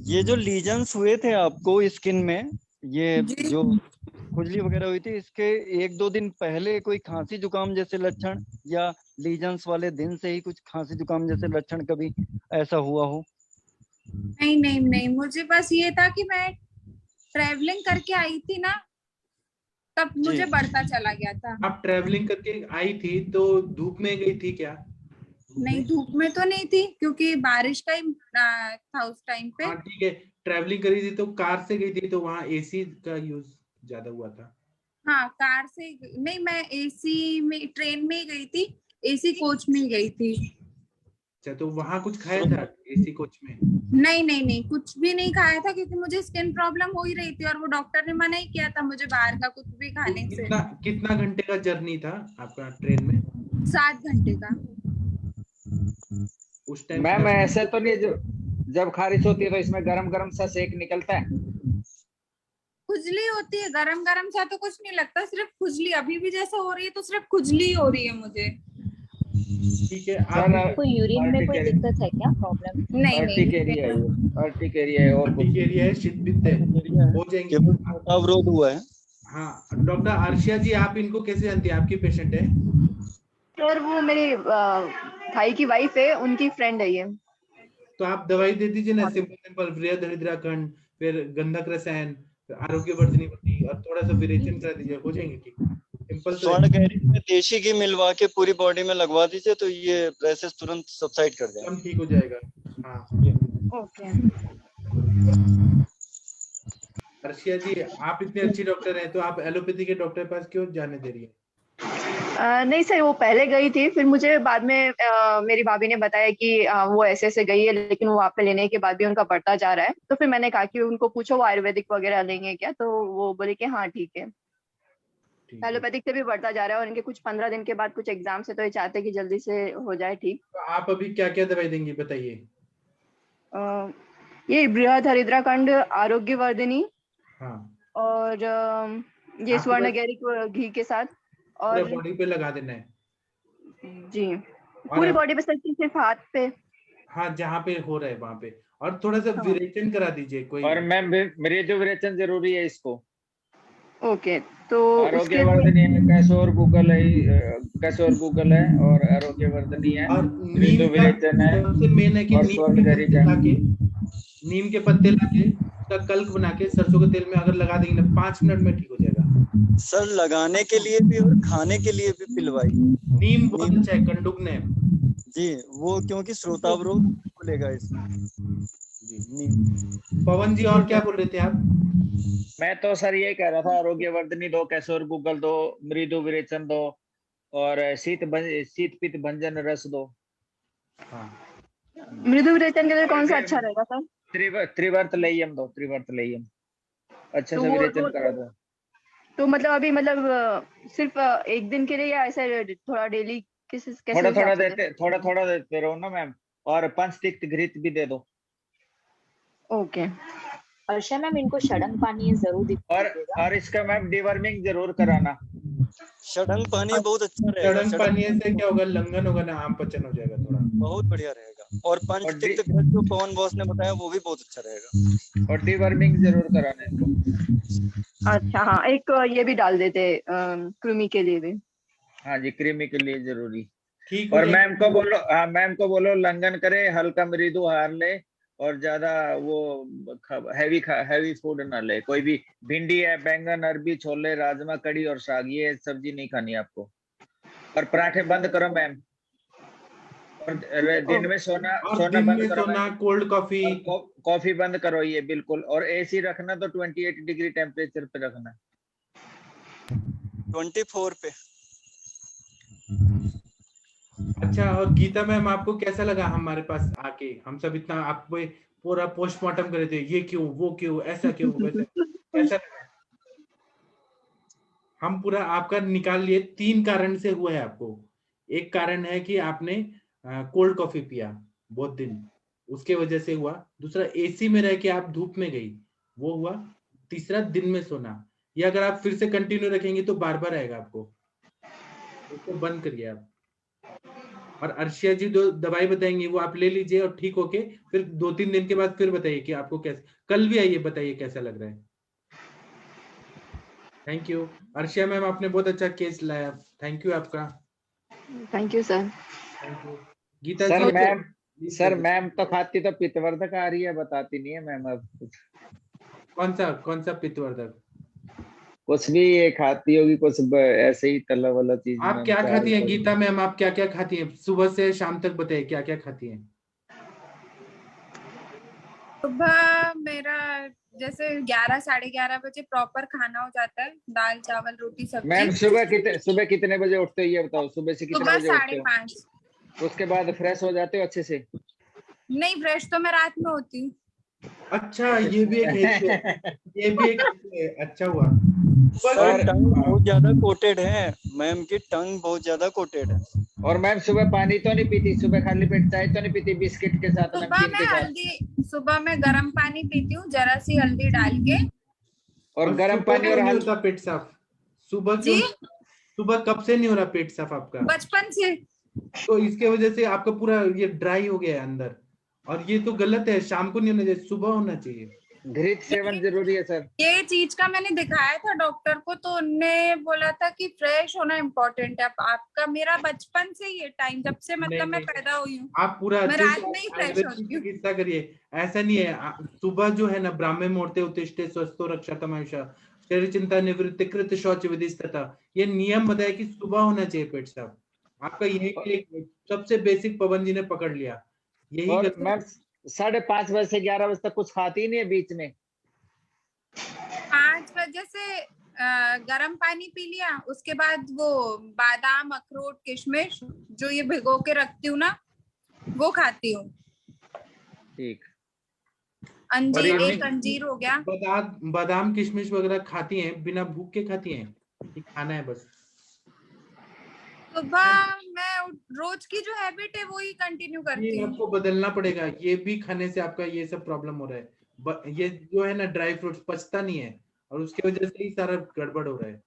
ये जो लीजन्स हुए थे आपको स्किन में, ये जो खुजली वगैरह हुई थी, इसके 1-2 दिन पहले कोई खांसी जुकाम जैसे लक्षण या लीजन्स वाले दिन से ही कुछ खांसी जुकाम जैसे लक्षण कभी ऐसा हुआ हो? नहीं नहीं नहीं, मुझे बस ये था कि मैं ट्रैवलिंग करके आई थी ना तब मुझे बढ़ता चला गया था। आप ट्रैवलिंग करके आई थी तो धूप में गई थी क्या? नहीं धूप में तो नहीं थी क्योंकि बारिश का ही था उस टाइम पे। हाँ ठीक है, ट्रैवलिंग करी थी तो कार से गई थी तो वहाँ एसी का यूज ज्यादा हुआ था। हाँ कार से नहीं, मैं एसी में ट्रेन में ही गई थी, एसी कोच में ही गई थी। अच्छा तो वहाँ कुछ खाया था एसी कोच में? नहीं नहीं नहीं कुछ भी नहीं खाया था क्योंकि मुझे स्किन प्रॉब्लम हो ही रही थी और वो डॉक्टर ने मना ही किया था मुझे बाहर का कुछ भी खाने से। कितना घंटे का जर्नी था आपका ट्रेन में? 7 घंटे का। उस टाइम मैम ऐसे तो नहीं, जब खारिश होती है तो इसमें गरम गरम सा सेक निकलता है? खुजली होती है, गरम गरम सा तो कुछ नहीं लगता, सिर्फ खुजली अभी भी जैसे हो रही है तो सिर्फ खुजली हो रही है मुझे। ठीक है। आपको यूरिन में कोई दिक्कत है क्या? प्रॉब्लम? नहीं अर्टिकेरिया है और अर्टिकेरिया है, शीतपित्त है, हो जाएंगे। अवरोध हुआ है। हाँ डॉक्टर आर्शिया जी, आप इनको कैसे जानती हैं? आपकी पेशेंट है? सर वो मेरे भाई की वाइफ है, उनकी फ्रेंड है ये। तो आप दवाई दे दीजिए ना, सिंपल वृहद हरिद्राखंड, फिर गंधक रसायन, आरोग्यवर्धिनी और थोड़ा सा विरेचन करा दीजिए, हो जाएंगे ठीक। सिंपल स्वर्ण गहरी में देशी घी मिलवा के पूरी बॉडी में लगवा दीजिए तो ये रैशेस तुरंत सबसाइड कर जाएगा, ठीक हो जाएगा। हाँ ओके। अर्शिया जी, आप इतने अच्छी डॉक्टर हैं तो आप एलोपैथी के डॉक्टर के पास क्यों जाने दे रही हैं? नहीं सर, वो पहले गई थी, फिर मुझे बाद में मेरी भाभी ने बताया कि वो ऐसे ऐसे गई है लेकिन वो वहाँ पे लेने के बाद भी उनका बढ़ता जा रहा है। तो फिर मैंने कहा कि उनको पूछो वो आयुर्वेदिक वगैरह लेंगे क्या, तो वो बोले कि हाँ ठीक है। एलोपैथिक से भी बढ़ता जा रहा है और इनके कुछ 15 दिन के बाद कुछ एग्जाम से, तो ये चाहते हैं कि जल्दी से हो जाए ठीक। तो आप अभी क्या क्या दवाई देंगी बताइए? ये बृहद हरिद्राखंड, आरोग्यवर्धिनी, हाँ, और ये स्वर्ण गहरी घी के साथ, और बॉडी पे लगा देना है। जी, पूरी बॉडी पे सर कि सिर्फ हाथ पे? हाँ, जहाँ पे हो रहा है वहां पे, और थोड़ा सा हाँ। विरेचन करा दीजिए कोई। और मैम मृदु विरेचन जरूरी है इसको। ओके, तो आरोग्यवर्धनी है, कैशोर गूगल है और आरोग्यवर्धनी है, और मृदु नीम का विरेचन है सबसे मेन है कि और नीम स्वर्ण के गरी पत्ते है। लाके, नीम के पत्ते लाके उसका कल्क बना के सरसों के तेल में अगर लगा देंगे ना 5 मिनट में ठीक हो जाएगा। सर लगाने के लिए भी और खाने के लिए भी पिलवाइए। नीम बहुत अच्छा है, कंडुक ने जी, वो क्योंकि श्रोतावरोध खुलेगा इसमें। नीम। पवन जी और क्या बोल रहे थे आप? मैं तो सर यही कह रहा था, आरोग्यवर्धनी दो, कैशोर गूगल दो, मृदु विरेचन दो और शीत पित्त भंजन रस दो। हाँ। मृदु विरेचन के लिए कौन सा अच्छा रहेगा सर? त्रिवर्त लेयम दो, त्रिवर्त लेयम अच्छा से विरेचन करा दो। तो मतलब अभी मतलब सिर्फ एक दिन के लिए या ऐसे थोड़ा डेली कैसे थोड़ा थोड़ा देते रहो ना मैम, और पंचतिक्त घृत भी दे दो। ओके। अर्षा मैम, इनको षडंग पानी जरूर दीजिएगा। और इसका मैम डिवर्मिंग जरूर कराना। षडंग पानी बहुत अच्छा रहेगा। षडंग पानी से क्या होगा, लंघन होगा ना, आम पचन हो जाएगा थोड़ा, बहुत बढ़िया रहेगा। और पंचतिक्त घृत जो पवन बॉस ने बताया वो भी बहुत अच्छा रहेगा। और डिवर्मिंग जरूर कराना इनको। अच्छा, हाँ, एक ये भी डाल देते कृमि के लिए भी। हाँ जी, कृमि के लिए जरूरी। ठीक। और मैम को बोलो, हाँ मैम को बोलो लंघन करे, हल्का मृदु आहार ले और ज्यादा वो हैवी फूड ना ले। कोई भी भिंडी है, बैंगन, अरबी, छोले, राजमा, कड़ी और साग, ये सब्जी नहीं खानी आपको। और पराठे बंद करो मैम। और दिन में सोना बंद करो मैम। कोल्ड कॉफी बंद करो ये बिल्कुल। और एसी रखना तो 28 डिग्री टेम्परेचर पे रखना। 24 पे। अच्छा, और गीता मैम आपको कैसा लगा हमारे पास आके? हम सब इतना आपको पूरा पोस्टमार्टम कर रहे थे, ये क्यों, वो क्यों, ऐसा क्यों, वैसा कैसा लगा? हम पूरा आपका निकाल लिए। 3 कारण से हुआ है आपको। एक कारण है कि आपने कोल्ड कॉफी पिया बहुत दिन, उसके वजह से हुआ। दूसरा, एसी में रह के आप धूप में गई, वो हुआ। तीसरा, दिन में सोना। ये अगर आप फिर से कंटिन्यू रखेंगे तो बार बार आएगा आपको, उसको बंद करिए आप। और अर्शिया जी जो दवाई बताएंगे वो आप ले लीजिए और ठीक होके फिर 2-3 दिन के बाद फिर बताइए कि आपको कैसे। कल भी आइए, बताइए कैसा लग रहा है। थैंक यू अर्शिया मैम, आपने बहुत अच्छा केस लाया। थैंक यू आपका। Thank you sir. Thank you Geeta ji. Sir ma'am तो खाती तो पित्तवर्धक आ रही है, बताती नहीं है मैम। अब कुछ कौन सा पित्तवर्धक? कुछ भी ये खाती होगी, कुछ ऐसे ही तला वाला चीज। आप क्या खाती हैं गीता मैम? आप क्या क्या खाती हैं? सुबह से शाम तक बताइए क्या क्या खाती हैं। सुबह मेरा जैसे 11 साढ़े 11 बजे प्रॉपर खाना हो जाता है, दाल चावल रोटी सब्जी। मैम सुबह कितने बजे उठते हो ये बताओ? सुबह से कितने बजे उठते हो? 5:30। उसके बाद फ्रेश हो जाते हो अच्छे से? नहीं, फ्रेश तो मैं रात में होती हूँ। अच्छा, ये भी एक अच्छा हुआ। सर टंग बहुत ज्यादा कोटेड है मैम की, टंग बहुत ज्यादा कोटेड है। और मैम सुबह पानी तो नहीं पीती? सुबह खाली पेट चाय तो नहीं पीती बिस्किट के साथ, नमकीन के साथ? सुबह मैं गर्म पानी पीती हूँ, जरा सी हल्दी डाल के। और गर्म पानी और नहीं होता पेट साफ? सुबह कब से नहीं हो रहा पेट साफ आपका? बचपन से। तो इसके वजह से आपका पूरा ये ड्राई हो गया है अंदर, और ये तो गलत है। शाम को नहीं होना चाहिए, सुबह होना चाहिए। घृत सेवन जरूरी है सर। ये चीज का मैंने दिखाया था डॉक्टर को, तो उनने बोला था कि फ्रेश होना इम्पोर्टेंट है। आपका मेरा बचपन से ये टाइम, जब से मतलब मैं पैदा हुई हूँ, आप पूरा मैं रात में ही फ्रेश होती हूँ। चिकित्सा करिए। ऐसा नहीं है सुबह जो है ना, ब्राह्मण मुहूर्ते उत्तिष्ठे स्वस्थो रक्षातम आयुषा शरीर चिंता निवृत्ति कृत शौच विधिस्तता, ये नियम बताया कि सुबह होना चाहिए पेट साफ। आपका यही सबसे बेसिक पवन जी ने पकड़ लिया। यही। और मैम 5:30 बजे से 11 बजे तक कुछ खाती नहीं है बीच में? 5 बजे से गर्म पानी पी लिया, उसके बाद वो बादाम अखरोट किशमिश जो ये भिगो के रखती हूँ ना, वो खाती हूँ। ठीक। अंजीर, एक अंजीर हो गया। बादाम किशमिश वगैरह खाती हैं? बिना भूख के खाती हैं? खाना है बस। सुबह मैं रोज की जो हैबिट है वो ही कंटिन्यू करती हूँ। आपको बदलना पड़ेगा। ये भी खाने से आपका ये सब प्रॉब्लम हो रहा है। ये जो है ना ड्राई फ्रूट्स पचता नहीं है, और उसके वजह से ही सारा गड़बड़ हो रहा है।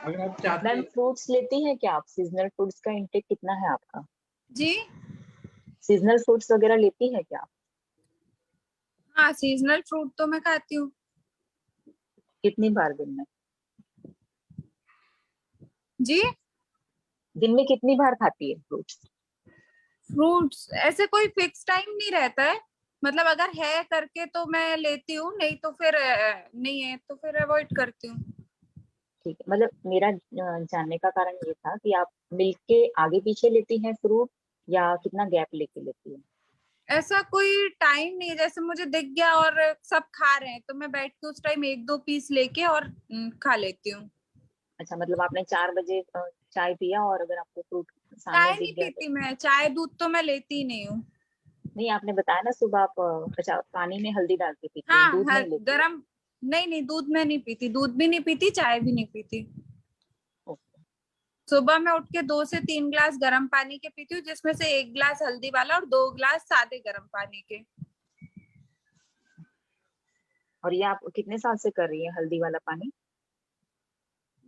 अगर आप चाहते मैम फ्रूट्स लेती हैं क्या आप? सीजनल फ्रूट्स का इंटेक कितना है आपका? जी सीजनल फ्रूट्स वगैरह लेती है क्या आप? हाँ, सीजनल फ्रूट तो मैं खाती हूँ। कितनी बार दिन में? जी दिन में कितनी बार खाती है फ्रूट्स? फ्रूट्स ऐसे कोई फिक्स टाइम नहीं रहता है, मतलब अगर है करके तो मैं लेती हूँ, नहीं तो फिर नहीं है तो फिर अवॉइड करती हूँ। ठीक है, मतलब मेरा जानने का कारण ये था कि आप मिल्क के आगे पीछे लेती हैं फ्रूट या कितना गैप लेके लेती हैं? ऐसा कोई टाइम नहीं है, जैसे मुझे दिख गया और सब खा रहे हैं तो मैं बैठ के उस टाइम 1-2 पीस लेके और खा लेती हूँ। अच्छा, मतलब आपने 4 बजे चाय पिया और अगर आपको फ्रूट सामने चाय नहीं दिख गया पीती मैं, चाय दूध तो मैं लेती ही नहीं हूँ। नहीं, आपने बताया ना सुबह आप अच्छा पानी में हल्दी डाल के पीती हैं, हाँ, दूध नहीं लेती हैं? गरम नहीं दूध में नहीं पीती, दूध भी नहीं पीती, चाय भी नहीं पीती। सुबह मैं उठ के 2 से 3 ग्लास गर्म पानी के पीती हूँ, जिसमें से 1 ग्लास हल्दी वाला और 2 ग्लास सादे गर्म पानी के। और ये आप कितने साल से कर रही हैं हल्दी वाला पानी?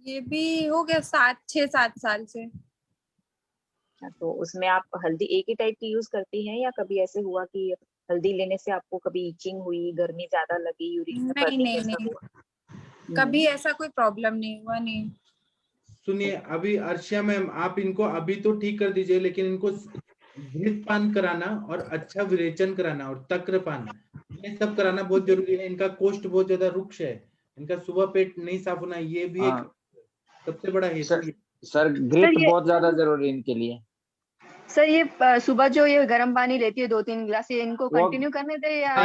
ये भी हो गया 6-7 साल से। अच्छा, तो उसमें आप हल्दी एक ही टाइप की यूज करती हैं या कभी ऐसे हुआ कि हल्दी लेने से आपको कभी इचिंग हुई, गर्मी ज्यादा लगी, यूरिन में नहीं बर्निंग नहीं ऐसा नहीं, हुआ? कभी ऐसा कोई प्रॉब्लम नहीं हुआ। नहीं सुनिए, अभी अर्शिया मैम, आप इनको अभी तो ठीक कर दीजिए, लेकिन इनको घृतपान कराना और अच्छा विरेचन कराना और तक्रपान, ये सब कराना बहुत जरूरी है। इनका कोष्ठ बहुत ज्यादा रुक्ष है, इनका सुबह पेट नहीं साफ होना, ये भी एक सबसे बड़ा हेतु है। सर घृत बहुत ज्यादा जरूरी है इनके लिए। सर ये सुबह जो ये गर्म पानी लेती है 2-3 गिलास, ये इनको कंटिन्यू करने दे या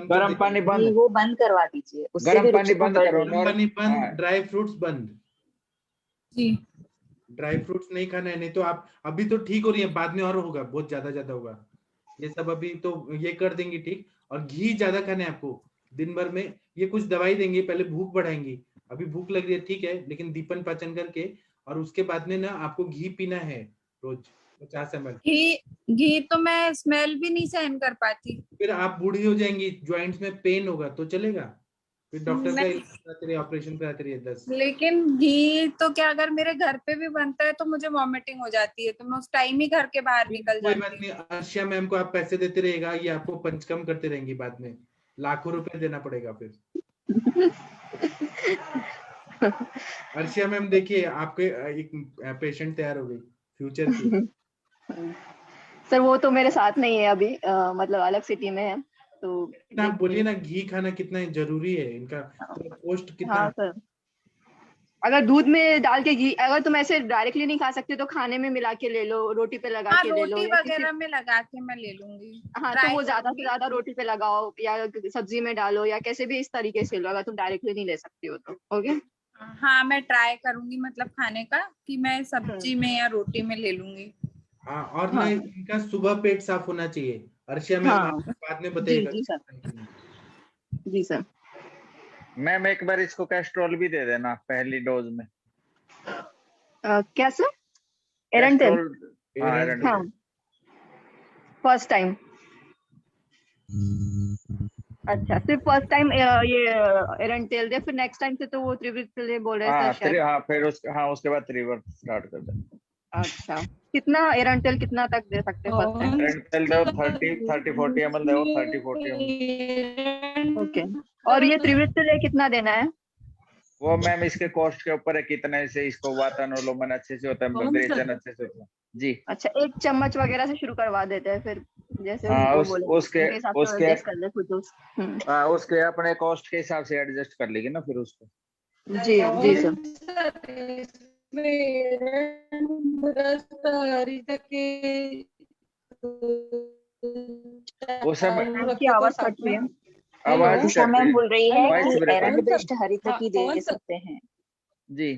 गर्म पानी बंद, वो बंद करवा दीजिए, उससे गर्म भी पानी रुचिका बंद बढ़ करो। रही है। पानी बंद, ड्राई फ्रूट्स बंद। जी, ड्राई फ्रूट्स नहीं खाना है, नहीं तो आप अभी तो ठीक हो रही है, बाद में और होगा, बहुत ज्यादा होगा। ये सब अभी तो ये कर देंगी ठीक। और घी ज्यादा खाना है आपको दिन भर में। ये कुछ दवाई देंगे, पहले भूख बढ़ाएंगी, अभी भूख लग रही है ठीक है, लेकिन दीपन पाचन करके और उसके बाद में ना आपको घी पीना है रोज 50 ml। घी तो मैं स्मेल भी नहीं सहन कर पाती। फिर आप बूढ़ी हो जाएंगी, ज्वाइंट्स में पेन होगा तो चलेगा, फिर डॉक्टर का नहीं, इलाज कराते रहिए, ऑपरेशन कराते रहिए 10। लेकिन घी तो क्या अगर मेरे घर पे भी बनता है तो मुझे वॉमिटिंग हो जाती है, तो मैं उस टाइम ही घर के बाहर निकल कोई जाती बात नहीं, अर्शिया मैम को आप पैसे देते रहेगा, ये आपको पंचकम करते रहेंगी, बाद में लाखों रुपए देना पड़ेगा फिर। अर्शिया मैम देखिए, आपके एक पेशेंट तैयार हो गई फ्यूचर की। सर वो तो मेरे साथ नहीं है अभी, मतलब अलग सिटी में है तो। आप बोलिए ना, घी खाना कितना जरूरी है, इनका पोस्ट कितना। हाँ सर, अगर दूध में डाल के घी, अगर तुम ऐसे डायरेक्टली नहीं खा सकते तो खाने में मिला के ले लो, रोटी पे लगा के ले लो, रोटी या वगैरह में लगा के मैं ले लूंगी। हाँ तो वो ज्यादा से ज्यादा रोटी पे लगाओ या सब्जी में डालो या कैसे भी इस तरीके से लो, अगर तुम डायरेक्टली नहीं ले सकती हो तो। ओके, हाँ मैं ट्राई करूंगी, मतलब खाने का कि मैं सब्जी में या रोटी में ले लूंगी। हाँ, और ना इनका सुबह पेट साफ होना चाहिए। अर्शिया मैम हाँ। आप बाद में जी बताइएगा। जी सर, जी सर। मैम एक बार इसको कैस्ट्रोल भी दे देना पहली डोज में। क्या सर? एरंटेल? कैस्ट्रोल, हाँ, फर्स्ट टाइम। अच्छा, सिर्फ फर्स्ट टाइम ये एरंटेल दे, फिर नेक्स्ट टाइम से तो वो त्रिवृत बोल रहे थे शायद। फिर उसके बाद त्रिवर्त स्टार्ट कर देना। अच्छा, कितना एरंटेल कितना तक दे सकते हैं फर्स्ट टाइम? एरंटेल दो 30-40 ml दो, 30-40 ml। ओके, और ये त्रिवृत कितना देना है? वो मैम इसके कॉस्ट के ऊपर है, कितने से इसको वातानुलोमन अच्छे से होता है, विरेचन अच्छे से होता है जी। अच्छा, 1 चम्मच वगैरह से शुरू करवा देते हैं, फिर जैसे वो बोले उसके एडजस्ट कर ले खुद। उसके अपने कॉस्ट के हिसाब से एडजस्ट कर लेगी ना फिर उसको। जी जी सर। वो सब आपकी आवाज कट रही है। उषा मैम बोल रही है कि एरंड है ब्रस्ट हरिता की दे सकते हैं जी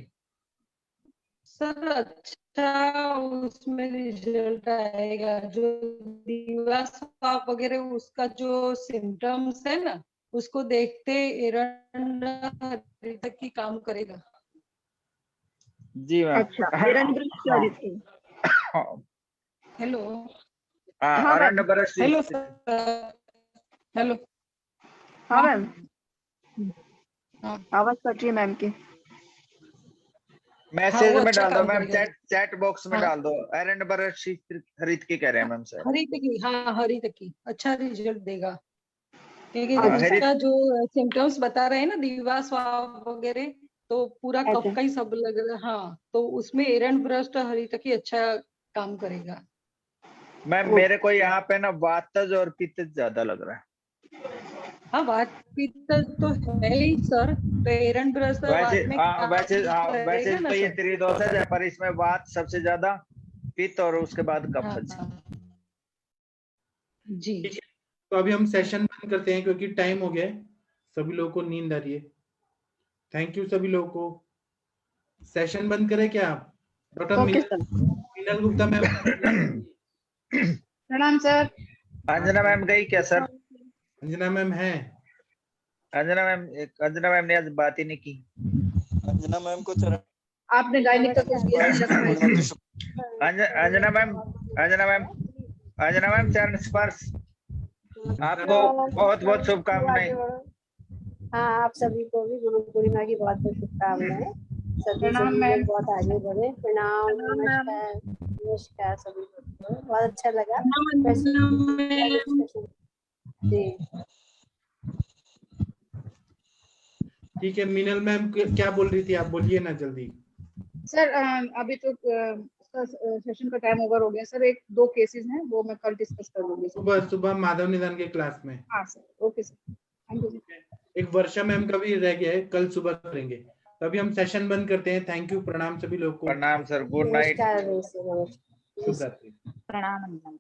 सर। अच्छा उसमें रिजल्ट आएगा, जो दीवार वगैरह उसका जो सिम्टम्स है ना, उसको देखते एरंड हरिता की काम करेगा। जी मैम। अच्छा, एरंड ब्रस्ट हरिता। हेलो, एरंड ब्रस्ट। Hello sir, hello. हाँ मैम, आवाज कट रही है मैम की। मैसेज वो में अच्छा डाल दो काम मैम, करेगा। चैट बॉक्स में हाँ। डाल दो। एरंड ब्रश खरीद के कह रहे हैं मैम सर। हरित की, हाँ हरित की अच्छा रिजल्ट देगा, क्योंकि हाँ, हरित इसका जो सिम्टम्स बता रहे हैं ना, दीवा स्वाब वगैरह, तो पूरा कफ का ही सब लग रहा है। हाँ, तो उसमें एरंड ब्रश हरित की अच्छा काम करेगा। मैम मेरे को यहाँ पे ना वातज और पित्त ज्यादा लग रहा है। हाँ, वात पित्त तो है ही सर, तो एरंड ब्रश वात में काम वैसे करेगा ना तो ये सर। त्रिदोषज है, पर इसमें वात सबसे ज्यादा, पित्त और उसके बाद कफज। जी। तो अभी हम सेशन बंद करते हैं क्योंकि टाइम हो गया है, सभी लोगों को नींद आ रही है। थैंक यू सभी लोगों को। सेशन बंद करें क्या आप? Doctor Meenal Gupta ma'am. प्रणाम सर। अंजना मैम गई क्या सर? अंजना मैम है। अंजना मैम ने आज बात ही नहीं की। अंजना मैम को चरण आपने गायनिक का कुछ दिया अंजना मैम चरण स्पर्श। आपको बहुत बहुत शुभकामनाएं। हाँ, आप सभी को भी गुरु पूर्णिमा की बहुत बहुत शुभकामनाएं। सभी प्रणाम सभी मैम। लोग बहुत आगे बढ़े। प्रणाम, नमस्कार, नमस्कार सभी को, बहुत अच्छा लगा। जी ठीक है, मीनल मैम क्या बोल रही थी, आप बोलिए ना जल्दी। सर अभी तो सेशन का टाइम ओवर हो गया सर। एक दो केसेस हैं, वो मैं कल डिस्कस कर लूंगी सुबह माधव निदान के क्लास में। हाँ sir, okay sir, thank you. एक वर्षा मैम का भी रह गया है, कल सुबह करेंगे। तो अभी हम सेशन बंद करते हैं। थैंक यू, प्रणाम सभी लोग को। प्रणाम सर, गुड नाइट, नमस्कार। शुभ रात्रि। प्रणाम।